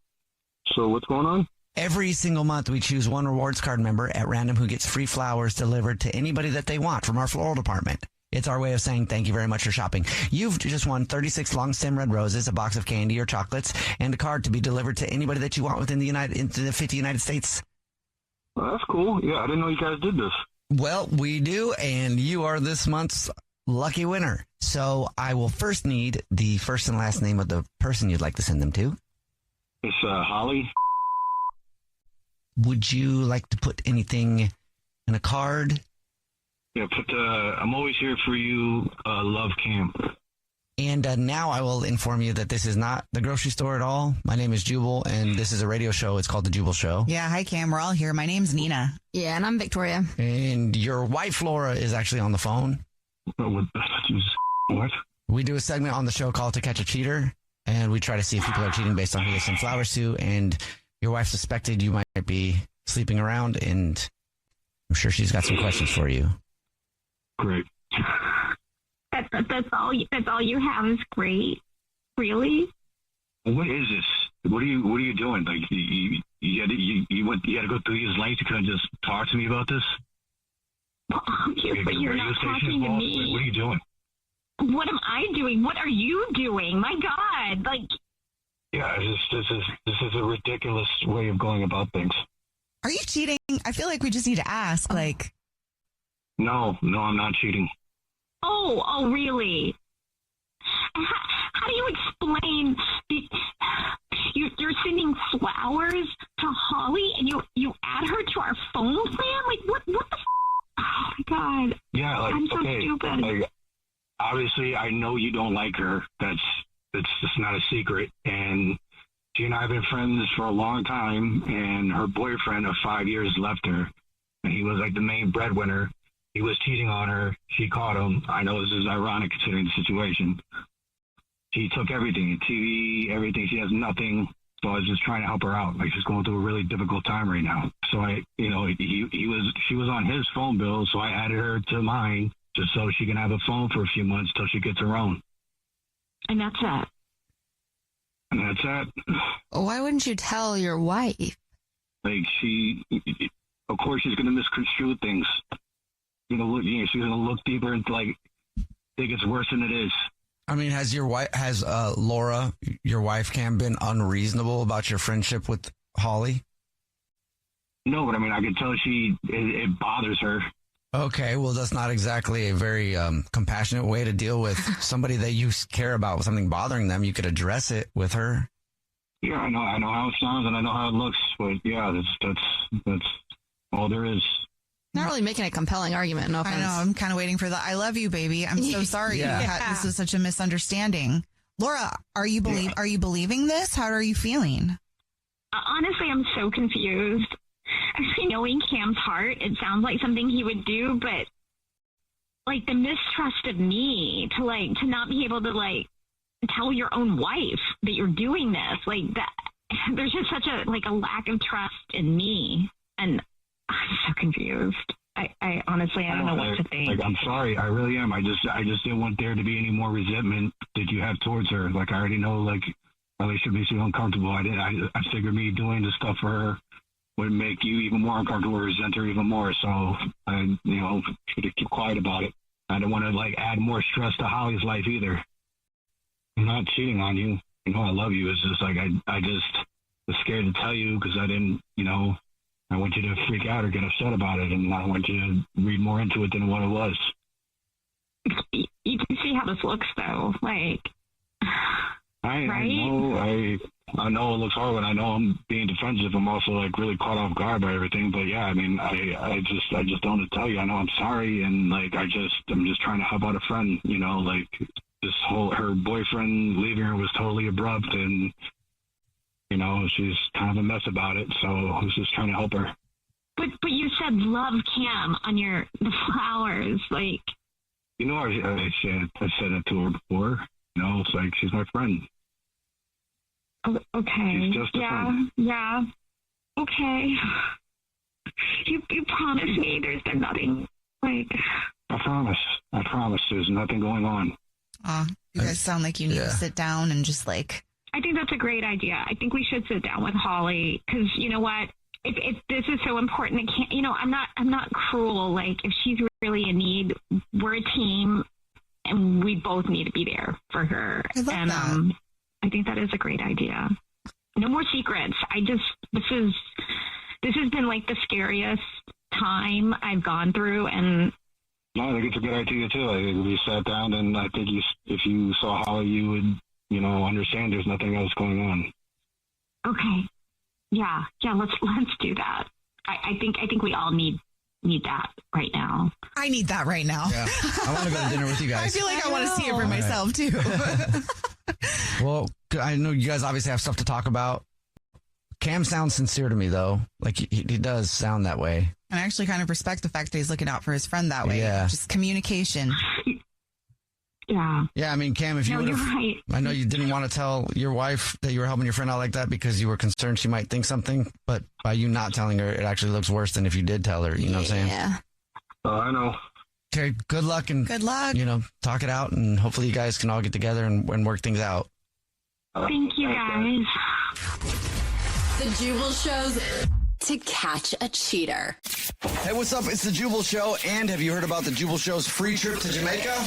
so what's going on? Every single month we choose one rewards card member at random who gets free flowers delivered to anybody that they want from our floral department. It's our way of saying thank you very much for shopping. You've just won 36 long stem red roses, a box of candy or chocolates, and a card to be delivered to anybody that you want within the 50 United States. Well, that's cool. Yeah, I didn't know you guys did this. Well, we do, and you are this month's lucky winner. So I will first need the first and last name of the person you'd like to send them to. It's Holly. Would you like to put anything in a card? Yeah, I'm always here for you, love Cam. And now I will inform you that this is not the grocery store at all. My name is Jubal, and this is a radio show. It's called The Jubal Show. Yeah, hi, Cam. We're all here. My name's Nina. Yeah, and I'm Victoria. And your wife, Laura, is actually on the phone. What? We do a segment on the show called To Catch a Cheater, and we try to see if people are cheating based on who they send flowers to. And your wife suspected you might be sleeping around, and I'm sure she's got some questions for you. Great. That's all you have is great. Really? What is this? What are you doing? Like you had to go through these lengths to kind of just talk to me about this? Well, obviously you're not talking to me. What are you doing? What am I doing? What are you doing? My God! Yeah, this is a ridiculous way of going about things. Are you cheating? I feel like we just need to ask. No, I'm not cheating. Oh, really? How do you explain you're sending flowers to Holly and you add her to our phone plan? What the oh my God. Yeah, I'm so okay, stupid. Obviously, I know you don't like her. That's just not a secret. And she and I have been friends for a long time, and her boyfriend of 5 years left her, and he was the main breadwinner. He was cheating on her. She caught him. I know this is ironic considering the situation. He took everything, TV, everything. She has nothing. So I was just trying to help her out. She's going through a really difficult time right now. So she was on his phone bill. So I added her to mine just so she can have a phone for a few months till she gets her own. And that's it. And that's it. Why wouldn't you tell your wife? Of course, she's going to misconstrue things. She's going to look deeper into think it's worse than it is. I mean, has Laura, your wife, Cam, been unreasonable about your friendship with Holly? No, but I can tell it bothers her. Okay, well, that's not exactly a very compassionate way to deal with somebody that you care about with something bothering them. You could address it with her. Yeah, I know how it sounds and I know how it looks, but yeah, that's all there is. Not really making a compelling argument. No offense. I know. I'm kind of waiting for the "I love you, baby. I'm so sorry. This was such a misunderstanding." Laura, are you believing this? How are you feeling? Honestly, I'm so confused. Actually, knowing Cam's heart, it sounds like something he would do, but like the mistrust of me to not be able to tell your own wife that you're doing this, like that. There's just such a lack of trust in me, and I'm so confused. I honestly, I don't know what to think. I'm sorry, I really am. I just didn't want there to be any more resentment that you have towards her. Like, I already know, my relationship makes you uncomfortable. I figured me doing this stuff for her would make you even more uncomfortable, resent her even more. So I, should have kept quiet about it. I don't want to add more stress to Holly's life either. I'm not cheating on you. I love you. It's just I just was scared to tell you because I didn't, I want you to freak out or get upset about it, and I want you to read more into it than what it was. You can see how this looks, though. I know it looks hard, and I know I'm being defensive. I'm also really caught off guard by everything. But yeah, I mean, I just don't want to tell you. I know I'm sorry, and I'm just trying to help out a friend. This whole her boyfriend leaving her was totally abrupt, and she's kind of a mess about it. So I was just trying to help her. But you said love Cam on the flowers, I said it to her before. It's like she's my friend. Okay. She's just a friend. Yeah. Okay. You promised me there's been nothing. I promise. There's nothing going on. You guys sound like you need to sit down and just I think that's a great idea. I think we should sit down with Holly because you know what? If this is so important, it can't. I'm not cruel. If she's really in need, we're a team, and we both need to be there for her. I love that. I think that is a great idea. No more secrets. This has been the scariest time I've gone through, and. No, I think it's a good idea too. I think we sat down, and I think if you saw Holly, you would. Understand there's nothing else going on. Okay. Yeah, let's do that. I think we all need that right now. I need that right now. Yeah. I want to go to dinner with you guys. I feel like I want to see it for myself too. Well, I know you guys obviously have stuff to talk about. Cam sounds sincere to me though. He does sound that way. And I actually kind of respect the fact that he's looking out for his friend that way. Yeah. Just communication. Yeah. Yeah, I mean, Cam, if you would have, right. I know you didn't want to tell your wife that you were helping your friend out like that because you were concerned she might think something, but by you not telling her, it actually looks worse than if you did tell her. You know what I'm saying? Yeah. I know. Okay, good luck. Talk it out, and hopefully you guys can all get together and work things out. Thank you, guys. The Jubal Show's To Catch a Cheater. Hey, what's up? It's the Jubal Show, and have you heard about the Jubal Show's free trip to Jamaica?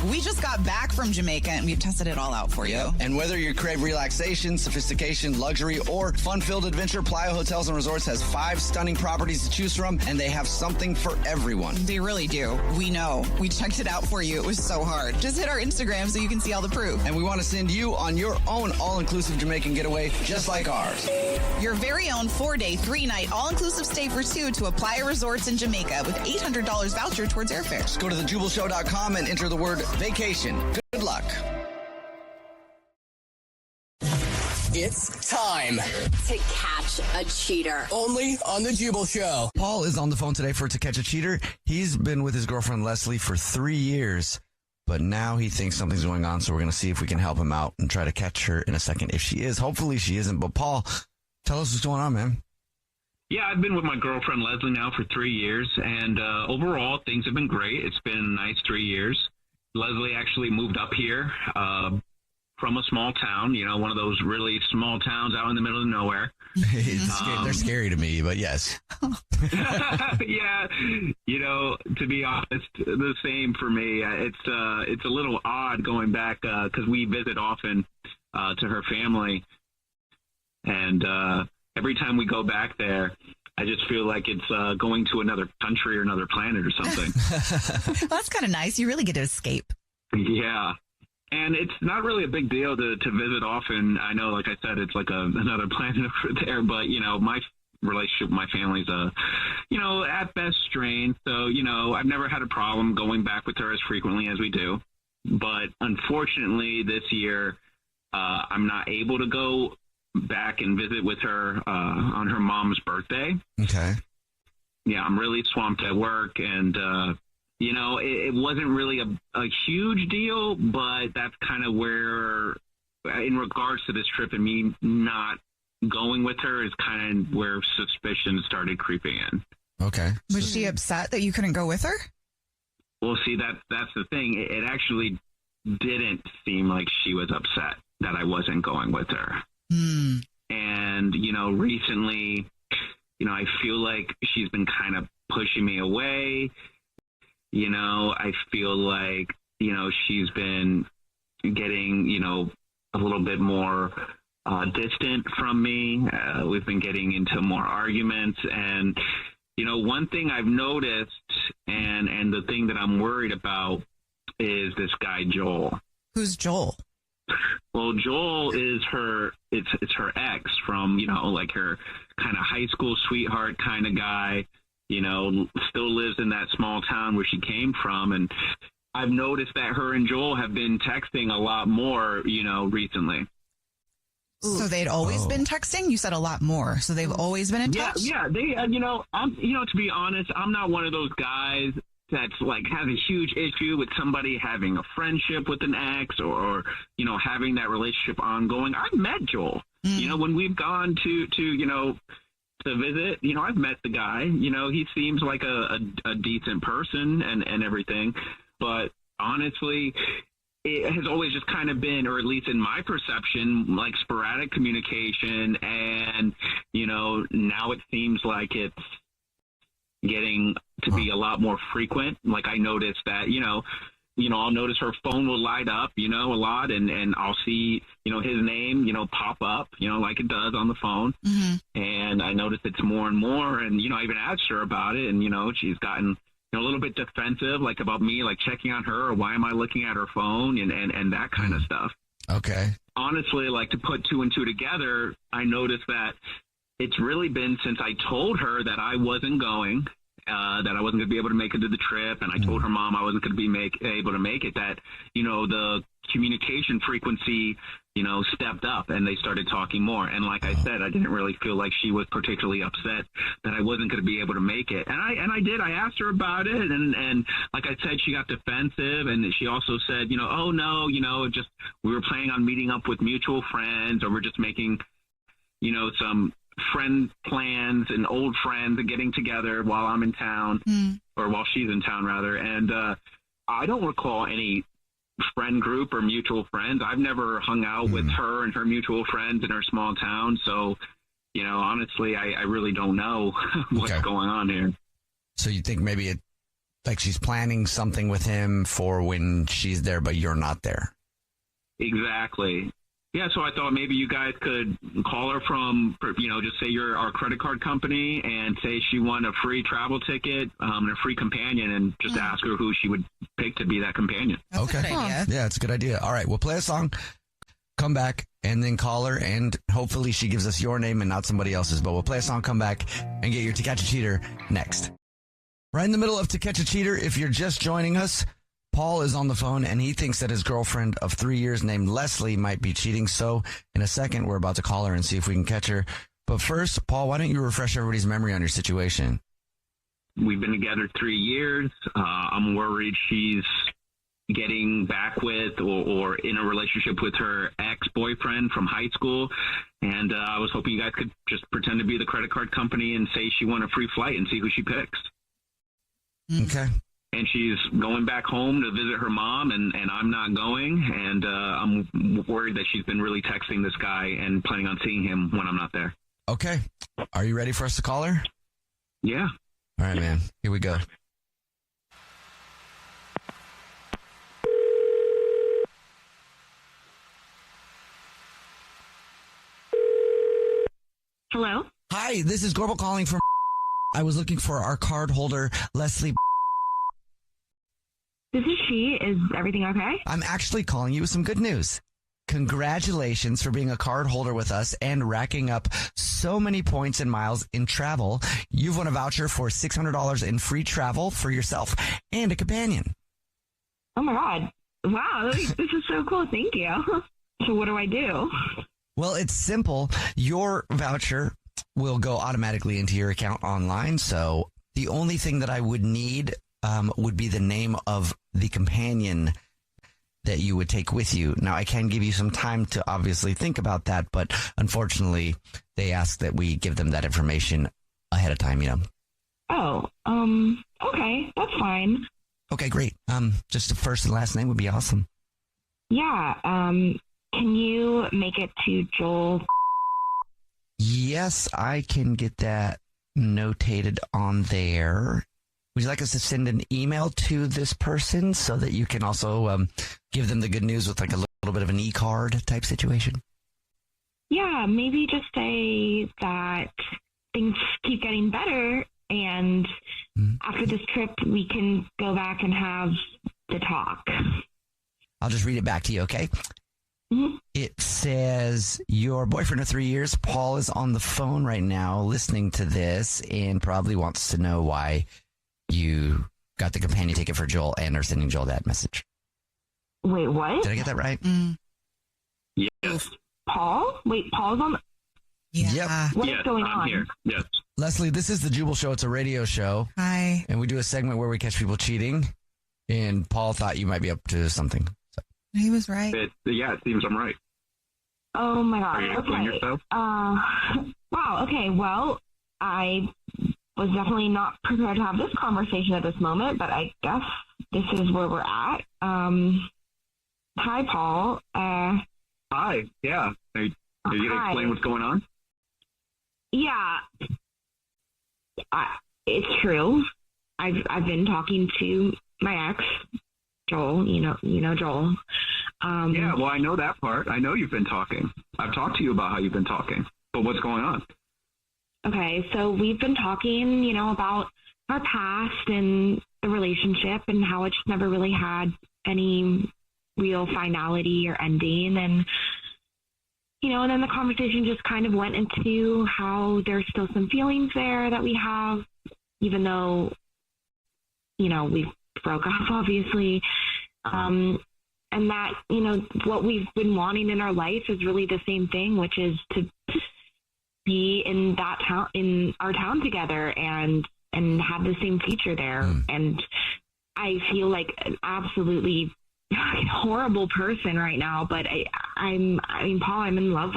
We just got back from Jamaica and we've tested it all out for you. And whether you crave relaxation, sophistication, luxury, or fun-filled adventure, Playa Hotels and Resorts has 5 stunning properties to choose from, and they have something for everyone. They really do. We know. We checked it out for you. It was so hard. Just hit our Instagram so you can see all the proof. And we want to send you on your own all-inclusive Jamaican getaway just like ours. Your very own 4-day, 3-night, all-inclusive stay for 2 to Playa Resorts in Jamaica with $800 voucher towards airfare. Just go to thejubalshow.com and enter the word vacation. Good luck. It's time to catch a cheater. Only on The Jubal Show. Paul is on the phone today for To Catch a Cheater. He's been with his girlfriend Leslie for 3 years, but now he thinks something's going on, so we're going to see if we can help him out and try to catch her in a second. If she is, hopefully she isn't. But Paul, tell us what's going on, man. Yeah, I've been with my girlfriend Leslie now for 3 years, and overall things have been great. It's been a nice 3 years. Leslie actually moved up here from a small town, one of those really small towns out in the middle of nowhere. They're scary to me, but yes. Yeah, to be honest, the same for me. It's a little odd going back because we visit often to her family, and every time we go back there, I just feel like it's going to another country or another planet or something. Well, that's kind of nice. You really get to escape. Yeah. And it's not really a big deal to visit often. I know, like I said, it's like another planet over there, but, my relationship with my family's, at best strained. So, I've never had a problem going back with her as frequently as we do. But unfortunately, this year, I'm not able to go back and visit with her on her mom's birthday. Okay. Yeah, I'm really swamped at work, and it wasn't really a huge deal, but that's kind of where, in regards to this trip and me not going with her, is kind of where suspicion started creeping in. Okay. Was she upset that you couldn't go with her? Well, see, that's the thing. It actually didn't seem like she was upset that I wasn't going with her. And, recently, I feel like she's been kind of pushing me away. I feel like, she's been getting, a little bit more distant from me. We've been getting into more arguments. And, one thing I've noticed and the thing that I'm worried about is this guy, Joel. Who's Joel? Well, Joel is it's her ex from, like her kind of high school sweetheart kind of guy, still lives in that small town where she came from. And I've noticed that her and Joel have been texting a lot more, recently. So they'd always been texting? You said a lot more. So they've always been in touch? Yeah. They, I'm, to be honest, I'm not one of those guys that's like has a huge issue with somebody having a friendship with an ex or having that relationship ongoing. I've met Joel, when we've gone to visit, I've met the guy, he seems like a decent person and everything. But honestly, it has always just kind of been, or at least in my perception, like sporadic communication. And, now it sees like it's getting to be a lot more frequent. Like I noticed that, I'll notice her phone will light up, a lot, and I'll see, his name, pop up, like it does on the phone. And I notice it's more and more. And, I even asked her about it, and, she's gotten a little bit defensive, like about me, like checking on her, or why am I looking at her phone and that kind of stuff. Okay. Honestly, like to put two and two together, I noticed that it's really been since I told her that I wasn't going, that I wasn't going to be able to make it to the trip. And I told her mom I wasn't going to be able to make it, that, the communication frequency, stepped up and they started talking more. And like I said, I didn't really feel like she was particularly upset that I wasn't going to be able to make it. And I asked her about it. And like I said, she got defensive, and she also said, oh no, just, we were planning on meeting up with mutual friends, or we're just making, some friend plans and old friends and getting together while I'm in town, or while she's in town rather. And, I don't recall any friend group or mutual friends. I've never hung out with her and her mutual friends in her small town. So, honestly, I really don't know what's going on here. So you think maybe she's planning something with him for when she's there, but you're not there. Exactly. Yeah, so I thought maybe you guys could call her from, just say you're our credit card company, and say she won a free travel ticket and a free companion, and just ask her who she would pick to be that companion. That's a good idea. Yeah, it's a good idea. All right, we'll play a song, come back, and then call her, and hopefully she gives us your name and not somebody else's. But we'll play a song, come back, and get your To Catch a Cheater next. Right in the middle of To Catch a Cheater, if you're just joining us, Paul is on the phone, and he thinks that his girlfriend of 3 years named Leslie might be cheating. So in a second, we're about to call her and see if we can catch her. But first, Paul, why don't you refresh everybody's memory on your situation? We've been together 3 years. I'm worried she's getting back with or in a relationship with her ex-boyfriend from high school. And I was hoping you guys could just pretend to be the credit card company and say she won a free flight and see who she picks. Okay. And she's going back home to visit her mom, and I'm not going. And I'm worried that she's been really texting this guy and planning on seeing him when I'm not there. Okay. Are you ready for us to call her? Yeah. All right, man. Here we go. Hello? Hi, this is Gorbel calling from... I was looking for our card holder, Leslie... This is she. Is everything okay? I'm actually calling you with some good news. Congratulations for being a card holder with us and racking up so many points and miles in travel. You've won a voucher for $600 in free travel for yourself and a companion. Oh my God. Wow. This is so cool. Thank you. So what do I do? Well, it's simple. Your voucher will go automatically into your account online. So the only thing that I would need would be the name of the companion that you would take with you. Now, I can give you some time to obviously think about that, but unfortunately, they ask that we give them that information ahead of time, Oh, okay. That's fine. Okay, great. Just the first and last name would be awesome. Yeah. Can you make it to Joel? Yes, I can get that notated on there. Would you like us to send an email to this person so that you can also give them the good news with like a little bit of an e-card type situation? Yeah, maybe just say that things keep getting better, and after this trip, we can go back and have the talk. I'll just read it back to you, okay? Mm-hmm. It says, your boyfriend of 3 years, Paul, is on the phone right now listening to this and probably wants to know why you got the companion ticket for Joel and are sending Joel that message. Wait, what? Did I get that right? Yes. Paul? Wait, Paul's on? Yeah. Yep. What is going on? Here. Yes. Leslie, this is the Jubal Show. It's a radio show. Hi. And we do a segment where we catch people cheating. And Paul thought you might be up to something. So. He was right. It seems I'm right. Oh, my God. Are you explaining yourself? Wow. Okay. Well, I was definitely not prepared to have this conversation at this moment, but I guess this is where we're at. Hi, Paul. Hi. Yeah. Are you going to explain what's going on? Yeah. It's true. I've been talking to my ex, Joel. You know Joel. Yeah, well, I know that part. I know you've been talking. I've talked to you about how you've been talking. But what's going on? Okay, so we've been talking, about our past and the relationship and how it just never really had any real finality or ending. And, and then the conversation just kind of went into how there's still some feelings there that we have, even though, we broke off, obviously. And that, what we've been wanting in our life is really the same thing, which is to be in that town, in our town together and have the same future there. And I feel like an absolutely horrible person right now, but Paul, I'm in love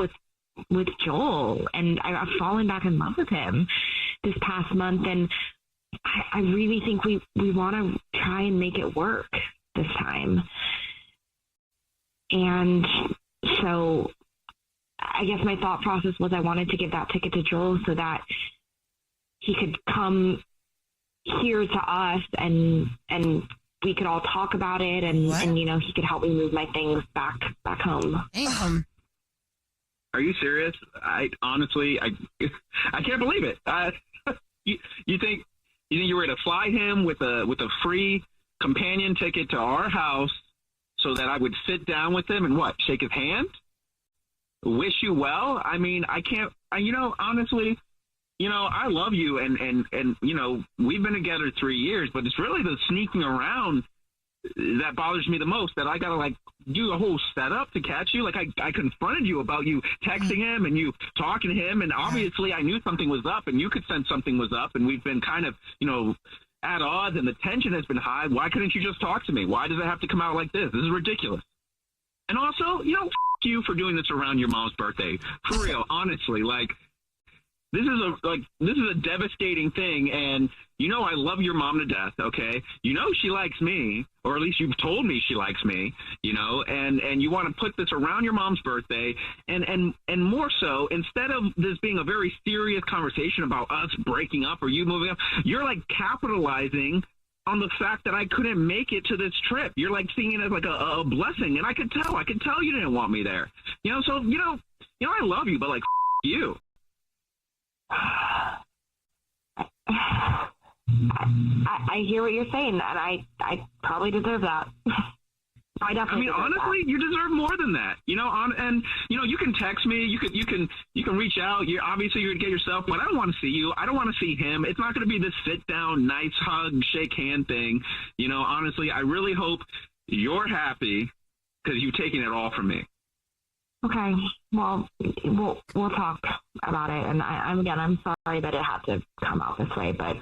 with Joel, and I've fallen back in love with him this past month. And I really think we want to try and make it work this time. And so I guess my thought process was I wanted to give that ticket to Joel so that he could come here to us and we could all talk about it and he could help me move my things back home. Damn. Are you serious? I honestly can't believe it. You think you were to fly him with a free companion ticket to our house so that I would sit down with him and shake his hand? Wish you well? I mean, I can't, honestly, I love you and we've been together 3 years, but it's really the sneaking around that bothers me the most, that I got to do a whole setup to catch you. I confronted you about you texting him and you talking to him. And obviously I knew something was up and you could sense something was up. And we've been kind of, at odds and the tension has been high. Why couldn't you just talk to me? Why does it have to come out like this? This is ridiculous. And also, you for doing this around your mom's birthday. For real, honestly, this is a devastating thing. And I love your mom to death. Okay. She likes me, or at least you've told me she likes me, and you want to put this around your mom's birthday. And more so, instead of this being a very serious conversation about us breaking up or you moving up, you're capitalizing on the fact that I couldn't make it to this trip. You're seeing it as a blessing. And I could tell you didn't want me there, so, I love you, but you. I hear what you're saying, and I probably deserve that. I mean, honestly, you deserve more than that. You can text me. You can reach out. You would get yourself, but I don't want to see you. I don't want to see him. It's not going to be this sit down, nice hug, shake hand thing. Honestly, I really hope you're happy because you've taken it all from me. Okay. Well, we'll talk about it. And I'm sorry that it had to come out this way, but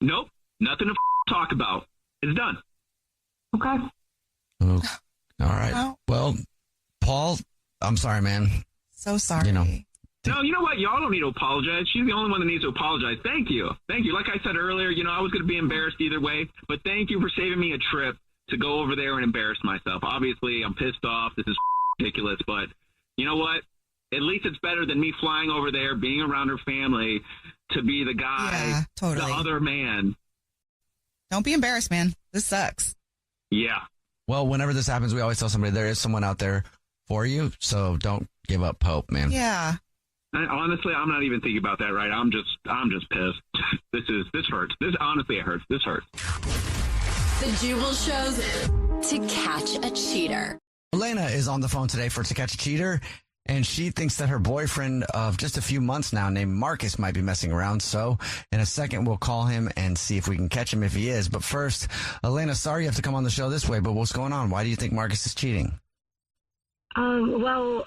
nope, nothing to talk about. It's done. Okay. Oh, all right. Well, Paul, I'm sorry, man. So sorry. No, you know what? Y'all don't need to apologize. She's the only one that needs to apologize. Thank you. Like I said earlier, I was going to be embarrassed either way, but thank you for saving me a trip to go over there and embarrass myself. Obviously, I'm pissed off. This is ridiculous, but you know what? At least it's better than me flying over there, being around her family, to be the guy, the other man. Don't be embarrassed, man. This sucks. Yeah. Well, whenever this happens, we always tell somebody there is someone out there for you, so don't give up hope, man. Yeah. Honestly, I'm not even thinking about that, right? I'm just pissed. This hurts. Honestly, it hurts. This hurts. The Jubal Show's To Catch a Cheater. Elena is on the phone today for To Catch a Cheater, and she thinks that her boyfriend of just a few months now named Marcus might be messing around. So in a second, we'll call him and see if we can catch him if he is. But first, Elena, sorry you have to come on the show this way, but what's going on? Why do you think Marcus is cheating? Well,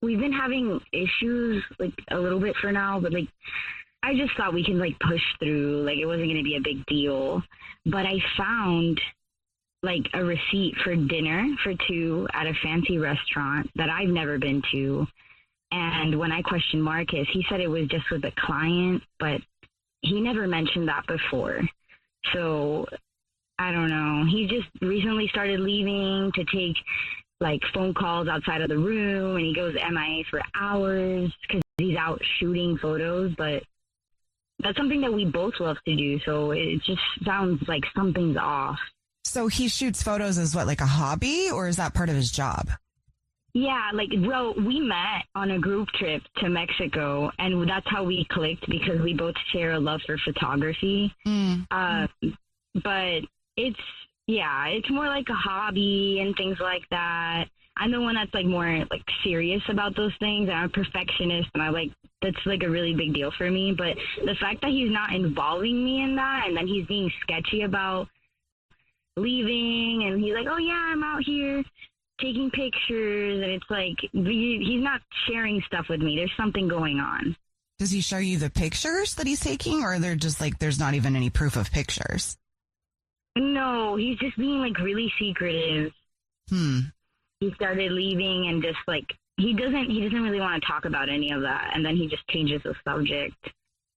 we've been having issues, a little bit for now, but, I just thought we can, push through. It wasn't going to be a big deal. But I found, a receipt for dinner for two at a fancy restaurant that I've never been to. And when I questioned Marcus, he said it was just with a client, but he never mentioned that before. So I don't know. He just recently started leaving to take phone calls outside of the room, and he goes MIA for hours because he's out shooting photos. But that's something that we both love to do. So it just sounds like something's off. So he shoots photos as what, a hobby, or is that part of his job? Yeah, we met on a group trip to Mexico, and that's how we clicked because we both share a love for photography. But it's more like a hobby and things like that. I'm the one that's more serious about those things, and I'm a perfectionist, and that's a really big deal for me. But the fact that he's not involving me in that, and then he's being sketchy about leaving, and he's oh yeah, I'm out here taking pictures, and it's he's not sharing stuff with me. There's something going on. Does he show you the pictures that he's taking, or they're just there's not even any proof of pictures? No, he's just being really secretive. He started leaving and just he doesn't really want to talk about any of that, and then he just changes the subject.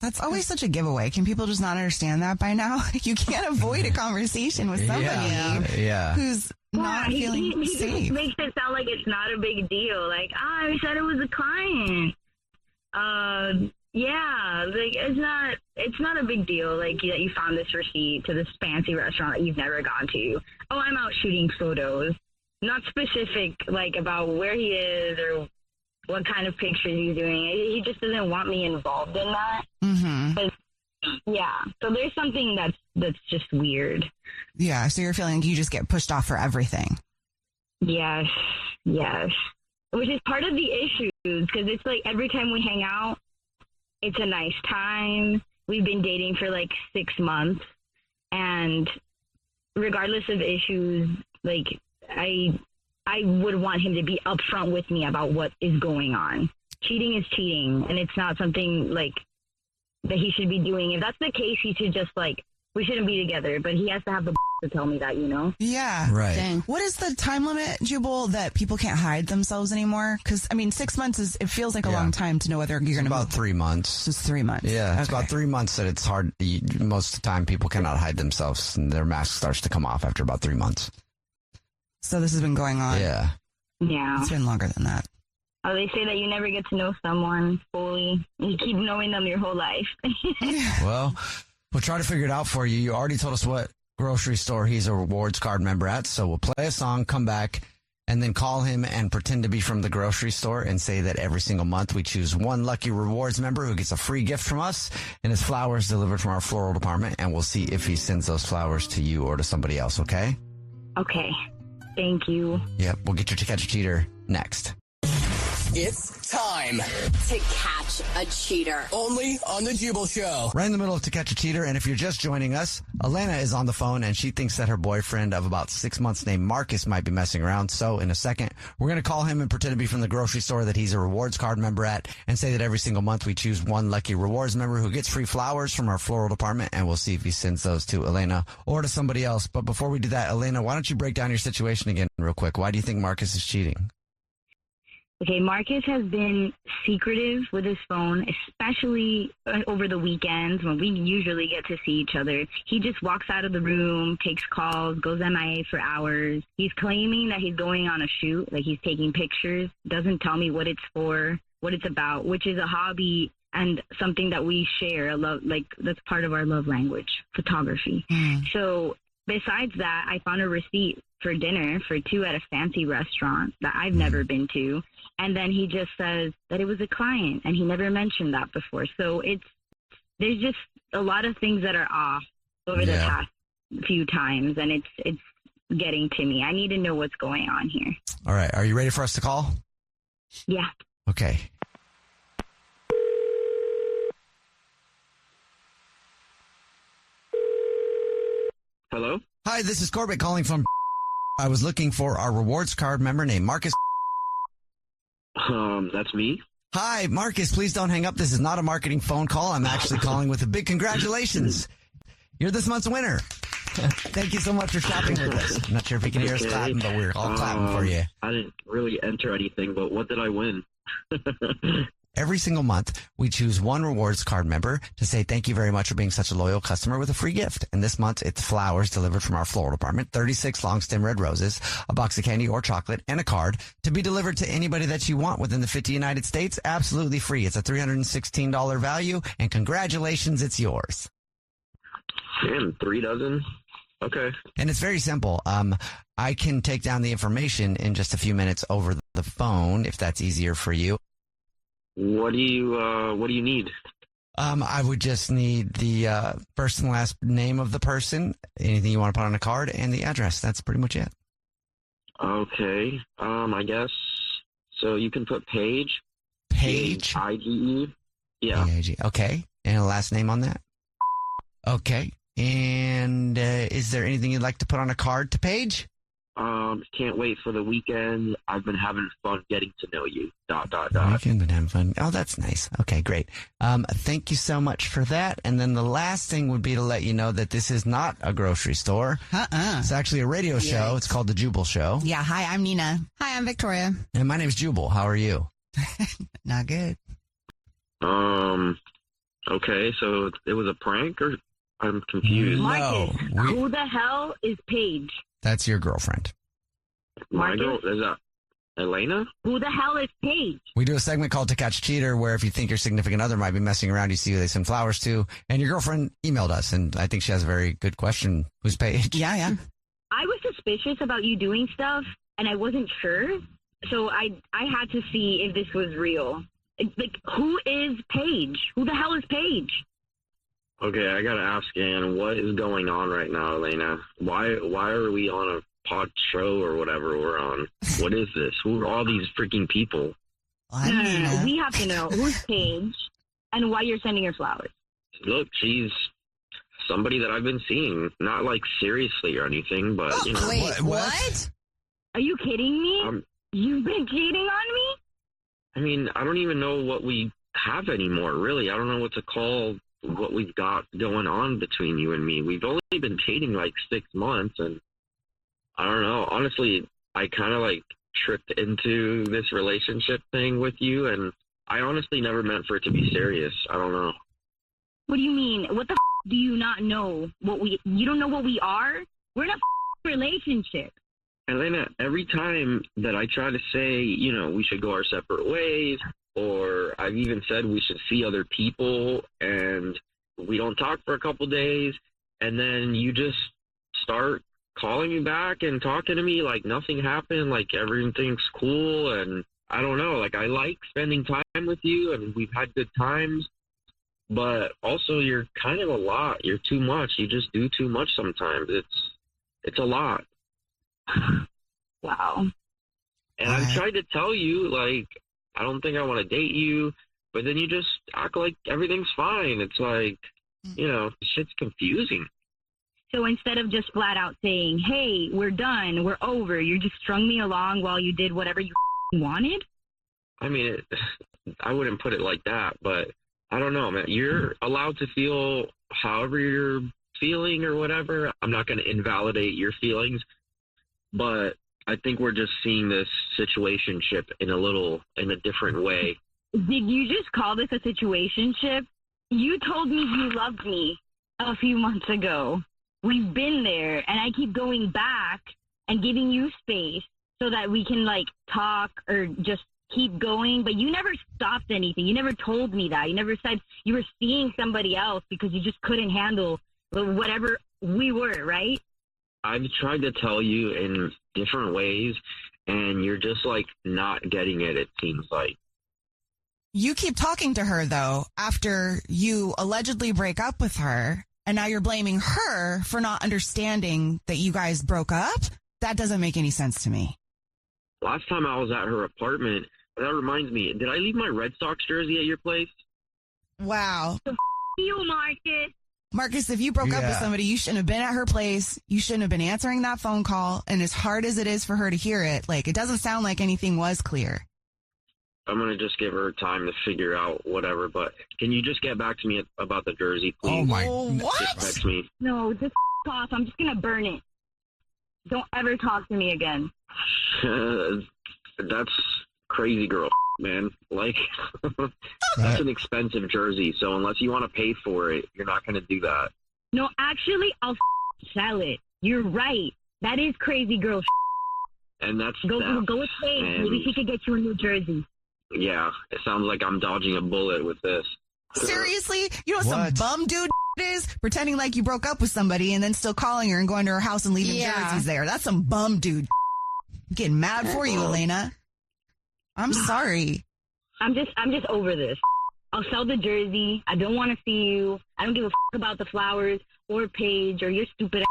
That's always such a giveaway. Can people just not understand that by now? You can't avoid a conversation with somebody who's not feeling safe. He just makes it sound like it's not a big deal. I said it was a client. It's not a big deal. That you found this receipt to this fancy restaurant that you've never gone to. Oh, I'm out shooting photos. Not specific, about where he is or what kind of pictures he's doing. He just doesn't want me involved in that. So there's something that's just weird. Yeah, so you're feeling you just get pushed off for everything. Yes. Which is part of the issue, because it's every time we hang out, it's a nice time. We've been dating for 6 months, and regardless of issues, I would want him to be upfront with me about what is going on. Cheating is cheating, and it's not something that he should be doing. If that's the case, he should just we shouldn't be together, but he has to have the to tell me that, Yeah. Right. Dang. What is the time limit, Jubal, that people can't hide themselves anymore? Because, 6 months it feels like a long time to know whether you're going to about 3 months. Just 3 months. Yeah. It's about 3 months that it's hard. Most of the time, people cannot hide themselves, and their mask starts to come off after about 3 months. So this has been going on. Yeah. It's been longer than that. Oh, they say that you never get to know someone fully. You keep knowing them your whole life. Well, we'll try to figure it out for you. You already told us what grocery store he's a rewards card member at, so we'll play a song, come back, and then call him and pretend to be from the grocery store and say that every single month we choose one lucky rewards member who gets a free gift from us and his flowers delivered from our floral department, and we'll see if he sends those flowers to you or to somebody else, okay? Okay. Thank you. Yep, we'll get your To Catch a Cheater next. It's time to catch a cheater. only on the Jubal Show. Right in the middle of To Catch a Cheater, and if you're just joining us, Elena is on the phone, and she thinks that her boyfriend of about 6 months named Marcus might be messing around. So in a second, we're going to call him and pretend to be from the grocery store that he's a rewards card member at, and say that every single month we choose one lucky rewards member who gets free flowers from our floral department, and we'll see if he sends those to Elena or to somebody else. But before we do that, Elena, why don't you break down your situation again real quick? Why do you think Marcus is cheating? Okay, Marcus has been secretive with his phone, especially over the weekends when we usually get to see each other. He just walks out of the room, takes calls, goes MIA for hours. He's claiming that he's going on a shoot, like he's taking pictures, doesn't tell me what it's for, what it's about, which is a hobby and something that we share, that's part of our love language, photography. So besides that, I found a receipt for dinner for 2 at a fancy restaurant that I've never been to. And then he just says that it was a client, and he never mentioned that before. So there's just a lot of things that are off over the past few times, and it's getting to me. I need to know what's going on here. All right. Are you ready for us to call? Yeah. Okay. Hello? Hi, this is Corbett calling from... I was looking for our rewards card member named Marcus. That's me. Hi, Marcus, please don't hang up. This is not a marketing phone call. I'm actually calling with a big congratulations. You're this month's winner. Thank you so much for shopping with us. I'm not sure if you can hear us clapping, but we're all clapping for you. I didn't really enter anything, but what did I win? Every single month, we choose one rewards card member to say thank you very much for being such a loyal customer with a free gift. And this month, it's flowers delivered from our floral department, 36 long stem red roses, a box of candy or chocolate, and a card to be delivered to anybody that you want within the 50 United States, absolutely free. It's a $316 value, and congratulations, it's yours. Damn, 3 dozen? Okay. And it's very simple. I can take down the information in just a few minutes over the phone, if that's easier for you. What do you need? I would just need the first and last name of the person, anything you want to put on a card, and the address. That's pretty much it. Okay. I guess. So you can put Paige. Paige? Paige. Yeah. Paige. Okay. And a last name on that? Okay. And is there anything you'd like to put on a card to Paige? Can't wait for the weekend. I've been having fun getting to know you. ... Weekend, been having fun. Oh, that's nice. Okay, great. Thank you so much for that. And then the last thing would be to let you know that this is not a grocery store. It's actually a radio show. It's called The Jubal Show. Yeah. Hi, I'm Nina. Hi, I'm Victoria. And my name's Jubal. How are you? Not good. Okay, so it was a prank, or I'm confused. Marcus, who the hell is Paige? That's your girlfriend. My girl, is that Elena? Who the hell is Paige? We do a segment called To Catch a Cheater, where if you think your significant other might be messing around, you see who they send flowers to. And your girlfriend emailed us, and I think she has a very good question. Who's Paige? Yeah. I was suspicious about you doing stuff, and I wasn't sure. So I had to see if this was real. Like, who is Paige? Who the hell is Paige? Okay, I gotta ask Ann, what is going on right now, Elena? Why are we on a pod show or whatever we're on? What is this? Who are all these freaking people? No. We have to know who's Paige and why you're sending her flowers. Look, she's somebody that I've been seeing. Not like seriously or anything, but you know. Wait, what? Are you kidding me? You've been cheating on me? I mean, I don't even know what we have anymore, really. I don't know what to call what we've got going on between you and me. We've only been dating like 6 months, and I don't know. Honestly, I kind of like tripped into this relationship thing with you, and I honestly never meant for it to be serious. I don't know. What do you mean? What the do you not know? You don't know what we are? We're in a relationship. Elena, every time that I try to say, you know, we should go our separate ways, or I've even said we should see other people, and we don't talk for a couple days, and then you just start calling me back and talking to me like nothing happened, like everything's cool. And I don't know, like I like spending time with you and we've had good times, but also you're kind of a lot. You're too much. You just do too much sometimes. It's a lot. Wow. And I've tried to tell you, like, I don't think I want to date you, but then you just act like everything's fine. It's like, you know, shit's confusing. So instead of just flat out saying, hey, we're done, we're over, you just strung me along while you did whatever you wanted? I mean, I wouldn't put it like that, but I don't know, man. You're allowed to feel however you're feeling or whatever. I'm not going to invalidate your feelings, but I think we're just seeing this situationship in a different way. Did you just call this a situationship? You told me you loved me a few months ago. We've been there, and I keep going back and giving you space so that we can, like, talk or just keep going. But you never stopped anything. You never told me that. You never said you were seeing somebody else because you just couldn't handle whatever we were, right? I've tried to tell you in different ways, and you're just, like, not getting it, it seems like. You keep talking to her, though, after you allegedly break up with her, and now you're blaming her for not understanding that you guys broke up? That doesn't make any sense to me. Last time I was at her apartment, that reminds me, did I leave my Red Sox jersey at your place? Wow. You, Marcus. Marcus, if you broke up with somebody, you shouldn't have been at her place. You shouldn't have been answering that phone call. And as hard as it is for her to hear it, like, it doesn't sound like anything was clear. I'm going to just give her time to figure out whatever, but can you just get back to me about the jersey, please? Oh, my. What? Just text me. No, just off. I'm just going to burn it. Don't ever talk to me again. That's crazy girl, man. Like, that's an expensive jersey, so unless you want to pay for it, you're not going to do that. No, actually, I'll sell it. You're right. That is crazy girl. And that's go with Paige. Maybe she could get you a new jersey. Yeah, it sounds like I'm dodging a bullet with this. Seriously? You know what some bum dude is? Pretending like you broke up with somebody and then still calling her and going to her house and leaving jerseys there. That's some bum dude. Getting mad for you, Elena. I'm sorry. I'm just over this. I'll sell the jersey. I don't want to see you. I don't give a about the flowers or Paige or your stupid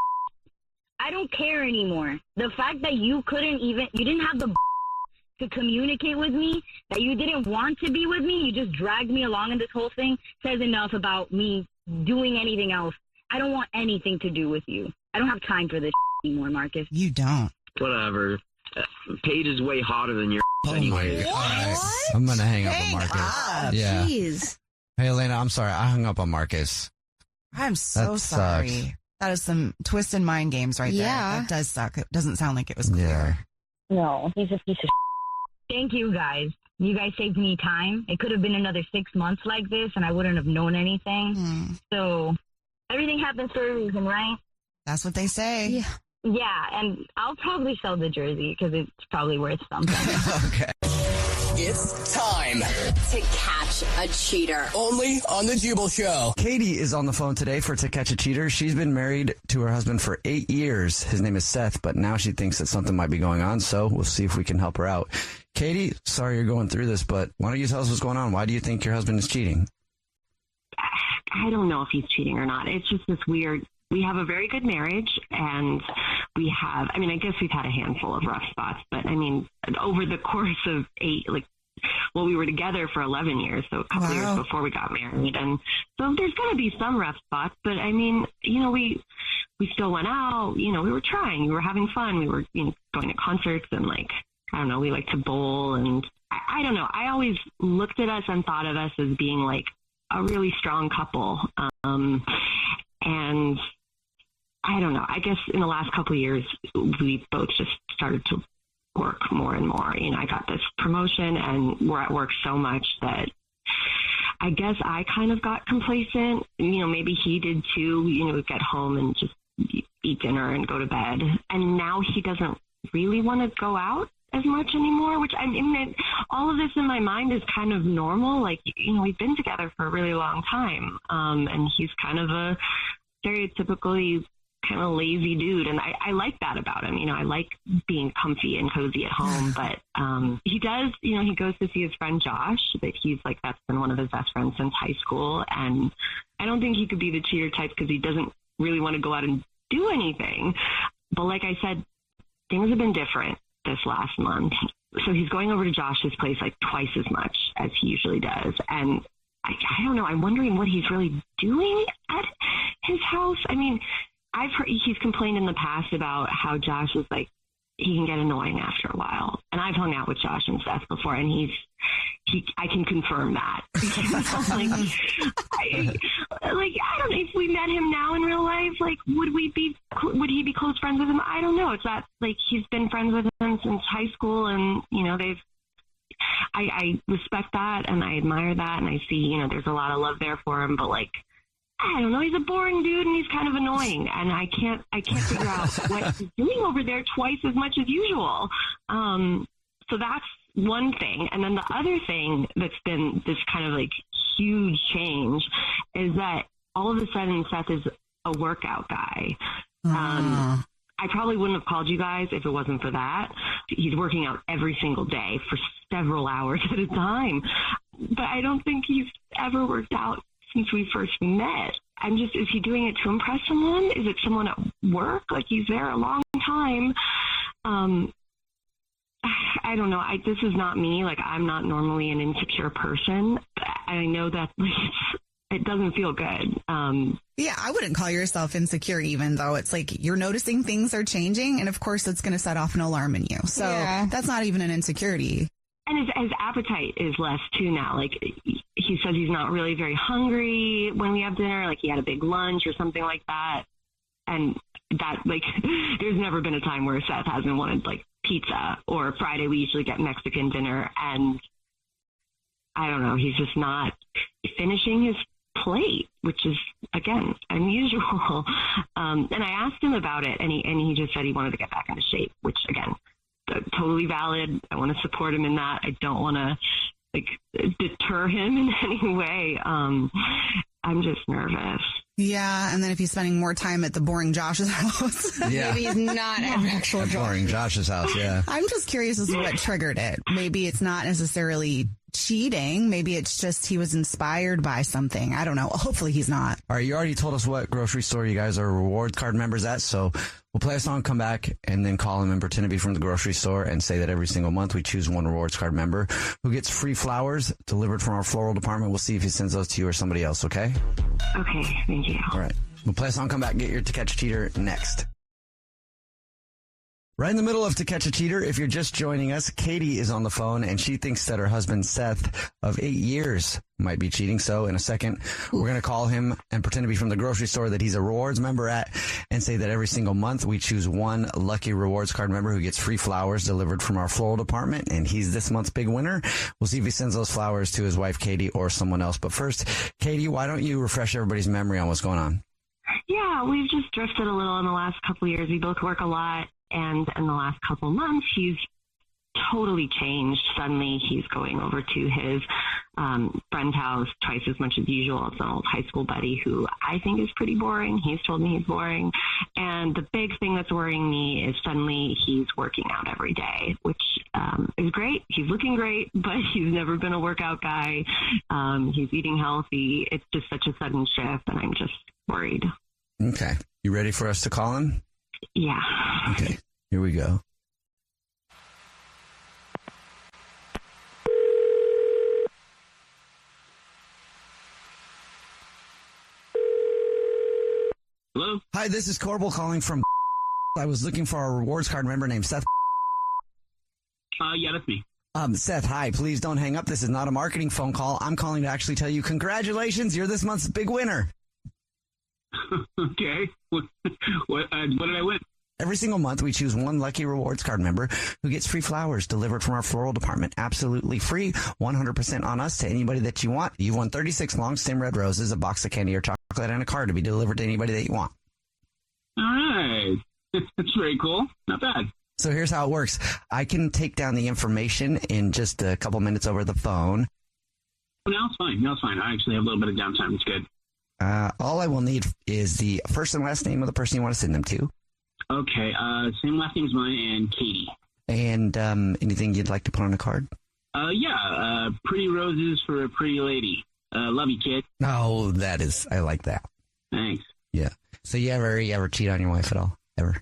I don't care anymore. The fact that you didn't have the to communicate with me, that you didn't want to be with me, you just dragged me along in this whole thing, says enough about me doing anything else. I don't want anything to do with you. I don't have time for this anymore, Marcus. You don't. Whatever. Paige is way hotter than your anyway. What? I'm going to hang up on Marcus. Yeah. Jeez. Hey, Elena, I'm sorry. I hung up on Marcus. I'm so sorry. Sucks. That is some twisted mind games right there. That does suck. It doesn't sound like it was clear. No, he's a piece of Thank you, guys. You guys saved me time. It could have been another 6 months like this, and I wouldn't have known anything. So everything happens for a reason, right? That's what they say. Yeah, and I'll probably sell the jersey because it's probably worth something. Okay. It's time to catch a cheater. Only on the Jubal Show. Katie is on the phone today for To Catch a Cheater. She's been married to her husband for 8 years. His name is Seth, but now she thinks that something might be going on, so we'll see if we can help her out. Katie, sorry you're going through this, but why don't you tell us what's going on? Why do you think your husband is cheating? I don't know if he's cheating or not. It's just this weird. We have a very good marriage, and we have, I mean, I guess we've had a handful of rough spots, but I mean, over the course of we were together for 11 years, so a couple years before we got married. And so there's going to be some rough spots, but I mean, we still went out, we were trying, we were having fun. We were, going to concerts and I don't know, we like to bowl. And I don't know. I always looked at us and thought of us as being like a really strong couple. And I don't know. I guess in the last couple of years, we both just started to work more and more. I got this promotion and we're at work so much that I guess I kind of got complacent. Maybe he did too. We'd get home and just eat dinner and go to bed. And now he doesn't really want to go out as much anymore, which I mean, all of this in my mind is kind of normal. We've been together for a really long time. And he's kind of a stereotypically kind of lazy dude. And I like that about him. You know, I like being comfy and cozy at home, but he does, you know, he goes to see his friend Josh, that he's like, that's been one of his best friends since high school. And I don't think he could be the cheater type because he doesn't really want to go out and do anything. But like I said, things have been different this last month. So he's going over to Josh's place like twice as much as he usually does. And I don't know. I'm wondering what he's really doing at his house. I mean, I've heard he's complained in the past about how Josh is like, he can get annoying after a while. And I've hung out with Josh and Seth before, and I can confirm that. I don't know, if we met him now in real life, like, would he be close friends with him? I don't know. It's that, like, he's been friends with him since high school, and, you know, I respect that, and I admire that, and I see, you know, there's a lot of love there for him, but, like, I don't know, he's a boring dude, and he's kind of annoying, and I can't figure out what he's doing over there twice as much as usual. So that's one thing. And then the other thing that's been this kind of, like, huge change is that all of a sudden Seth is a workout guy. I probably wouldn't have called you guys if it wasn't for that. He's working out every single day for several hours at a time. But I don't think he's ever worked out since we first met. Is he doing it to impress someone? Is it someone at work? Like, he's there a long time. I don't know. This is not me. Like, I'm not normally an insecure person. I know that, like, it doesn't feel good. Yeah, I wouldn't call yourself insecure, even though it's like you're noticing things are changing. And of course, it's going to set off an alarm in you. So that's not even an insecurity. And his appetite is less, too, now. Like, he says he's not really very hungry when we have dinner. Like, he had a big lunch or something like that. And that, like, there's never been a time where Seth hasn't wanted, like, pizza, or Friday we usually get Mexican dinner. And I don't know, he's just not finishing his plate, which is, again, unusual. And I asked him about it, and he just said he wanted to get back into shape, which, again, totally valid. I want to support him in that. I don't want to, like, deter him in any way. I'm just nervous. Yeah, and then if he's spending more time at the boring Josh's house. Yeah. Maybe he's not at actual boring Josh's house, yeah. I'm just curious as to what triggered it. Maybe it's not necessarily cheating. Maybe it's just he was inspired by something. I don't know. Hopefully he's not. All right, you already told us what grocery store you guys are reward card members at, so we'll play a song, come back, and then call him and pretend to be from the grocery store and say that every single month we choose one rewards card member who gets free flowers delivered from our floral department. We'll see if he sends those to you or somebody else, okay? Okay, thank you. All right. We'll play a song, come back, get your To Catch a Cheater next. Right in the middle of To Catch a Cheater, if you're just joining us, Katie is on the phone, and she thinks that her husband, Seth, of 8 years, might be cheating. So in a second, we're going to call him and pretend to be from the grocery store that he's a rewards member at, and say that every single month we choose one lucky rewards card member who gets free flowers delivered from our floral department, and he's this month's big winner. We'll see if he sends those flowers to his wife, Katie, or someone else. But first, Katie, why don't you refresh everybody's memory on what's going on? Yeah, we've just drifted a little in the last couple of years. We both work a lot. And in the last couple of months, he's totally changed. Suddenly, he's going over to his friend's house twice as much as usual. It's an old high school buddy who I think is pretty boring. He's told me he's boring. And the big thing that's worrying me is suddenly he's working out every day, which is great. He's looking great, but he's never been a workout guy. He's eating healthy. It's just such a sudden shift, and I'm just worried. Okay. You ready for us to call him? Yeah. Okay, here we go. Hello? Hi, this is Corbel calling from I was looking for a rewards card member named Seth. Yeah, that's me. Seth, hi, please don't hang up. This is not a marketing phone call. I'm calling to actually tell you congratulations. You're this month's big winner. Okay. What did I win? Every single month, we choose one lucky rewards card member who gets free flowers delivered from our floral department. Absolutely free, 100% on us to anybody that you want. You won 36 long stem red roses, a box of candy or chocolate, and a card to be delivered to anybody that you want. All right. That's very cool. Not bad. So here's how it works. I can take down the information in just a couple minutes over the phone. No, it's fine. I actually have a little bit of downtime. It's good. All I will need is the first and last name of the person you want to send them to. Okay. Same last name as mine and Katie. And anything you'd like to put on a card? Pretty roses for a pretty lady. Love you, kid. Oh, I like that. Thanks. Yeah. So you ever cheat on your wife at all? Ever?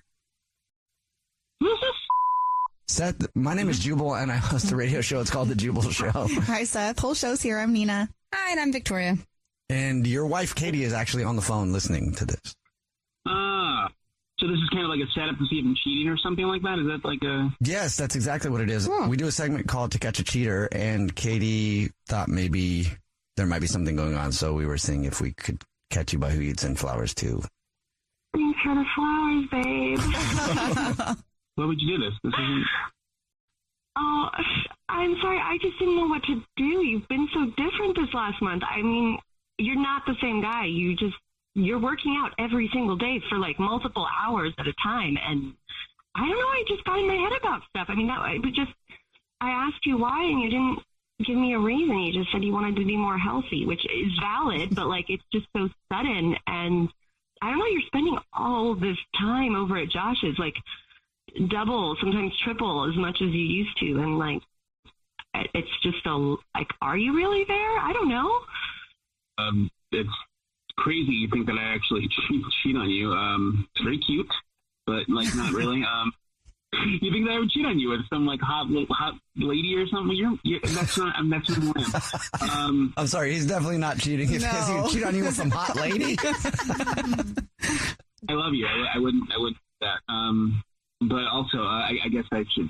Seth, my name is Jubal, and I host a radio show. It's called The Jubal Show. Hi, Seth. Whole show's here. I'm Nina. Hi, and I'm Victoria. And your wife, Katie, is actually on the phone listening to this. So this is kind of like a setup to see if I'm cheating or something like that? Is that like a... Yes, that's exactly what it is. We do a segment called To Catch a Cheater, and Katie thought maybe there might be something going on, so we were seeing if we could catch you by who you'd send flowers to. Thanks for the flowers, babe. Why would you do this? This isn't... Oh, I'm sorry. I just didn't know what to do. You've been so different this last month. I mean, you're not the same guy. You're working out every single day for like multiple hours at a time. And I don't know. I just got in my head about stuff. I mean, I asked you why and you didn't give me a reason. You just said you wanted to be more healthy, which is valid, but like, it's just so sudden. And I don't know, you're spending all this time over at Josh's, like double, sometimes triple as much as you used to. And like, it's just are you really there? I don't know. It's crazy you think that I actually cheat on you. It's very cute, but like not really. You think that I would cheat on you with some like hot lady or something? That's not who I am. I'm sorry, he's definitely not cheating. If he would cheat on you with some hot lady. I love you. I wouldn't do that. But also, I guess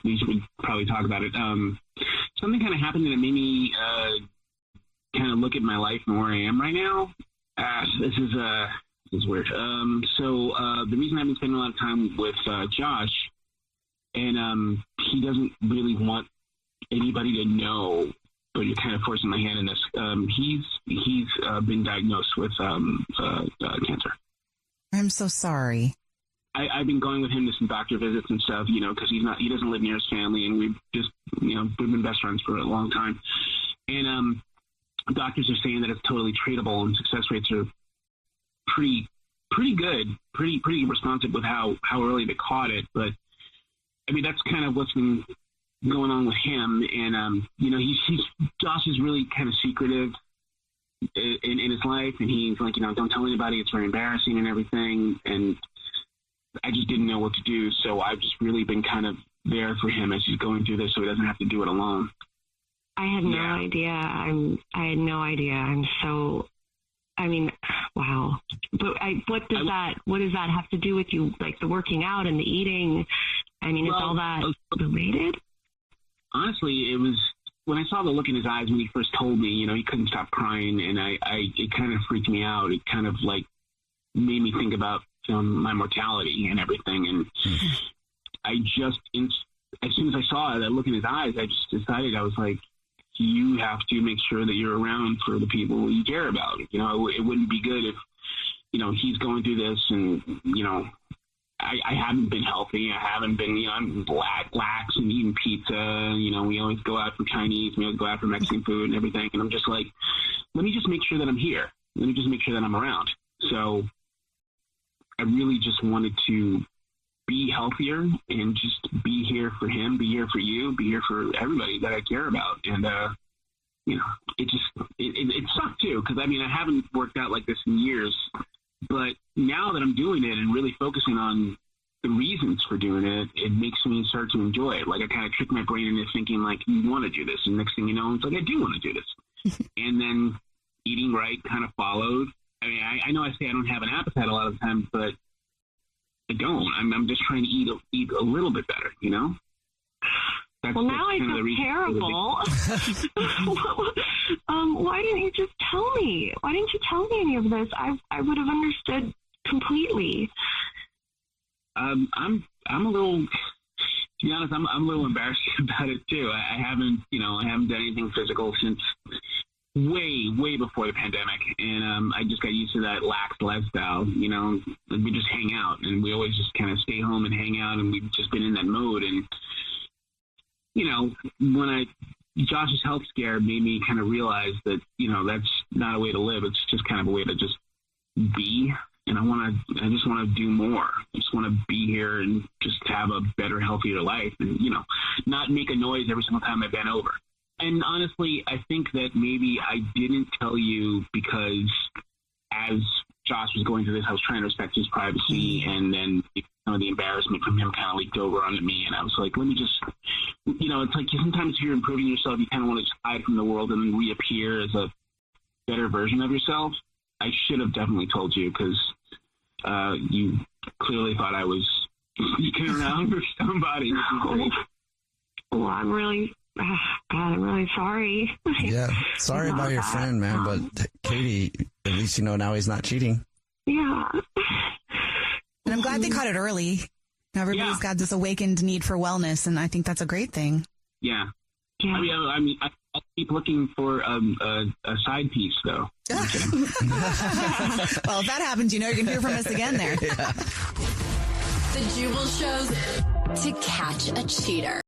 we should probably talk about it. Something kind of happened that made me kind of look at my life and where I am right now. This is weird. So the reason I've been spending a lot of time with Josh, and he doesn't really want anybody to know, but you're kind of forcing my hand in this. He's been diagnosed with cancer. I'm so sorry. I've been going with him to some doctor visits and stuff, because he doesn't live near his family, and we've just, we've been best friends for a long time. And doctors are saying that it's totally treatable, and success rates are pretty good, pretty responsive with how early they caught it. But I mean, that's kind of what's been going on with him. And Josh is really kind of secretive in his life, and he's like, don't tell anybody. It's very embarrassing and everything. And I just didn't know what to do, so I've just really been kind of there for him as he's going through this, so he doesn't have to do it alone. I had no idea. I had no idea. I'm so. I mean, wow. But what does that have to do with you? Like the working out and the eating? I mean, is all that related? Honestly, it was when I saw the look in his eyes when he first told me. He couldn't stop crying, and it kind of freaked me out. It kind of like made me think about my mortality and everything. And I just, as soon as I saw that look in his eyes, I just decided, I was like, you have to make sure that you're around for the people you care about. It wouldn't be good if, he's going through this and, I haven't been healthy. I haven't been, I'm lax and eating pizza. We always go out for Chinese, we always go out for Mexican food and everything. And I'm just like, let me just make sure that I'm here. Let me just make sure that I'm around. So I really just wanted to be healthier and just be here for him, be here for you, be here for everybody that I care about. And, it sucked too. Cause I mean, I haven't worked out like this in years, but now that I'm doing it and really focusing on the reasons for doing it, it makes me start to enjoy it. Like I kind of trick my brain into thinking like, you want to do this. And next thing you know, it's like, I do want to do this. And then eating right kind of followed. I mean, I know I say I don't have an appetite a lot of the time, but I don't. I'm just trying to eat a little bit better, That's, well, now I feel terrible. Why didn't you just tell me? Why didn't you tell me any of this? I would have understood completely. I'm a little, to be honest, I'm a little embarrassed about it too. I haven't done anything physical since way before the pandemic, and I just got used to that lax lifestyle. We just hang out, and we always just kind of stay home and hang out, and we've just been in that mode. And when Josh's health scare made me kind of realize that that's not a way to live. It's just kind of a way to just be, and I just want to do more. I just want to be here and just have a better, healthier life, and not make a noise every single time I bend over. And honestly, I think that maybe I didn't tell you because as Josh was going through this, I was trying to respect his privacy, and then some of the embarrassment from him kind of leaked over onto me, and I was like, let me just, it's like sometimes if you're improving yourself, you kind of want to hide from the world and then reappear as a better version of yourself. I should have definitely told you because you clearly thought I was sneaking around for somebody. Well, I'm really sorry. Yeah, sorry about your friend, man. But Katie, at least now he's not cheating. Yeah. And I'm glad they caught it early. Everybody's got this awakened need for wellness, and I think that's a great thing. Yeah. I mean, I'll keep looking for a side piece, though. Well, if that happens, you can hear from us again there. The Jubal Show's To Catch a Cheater.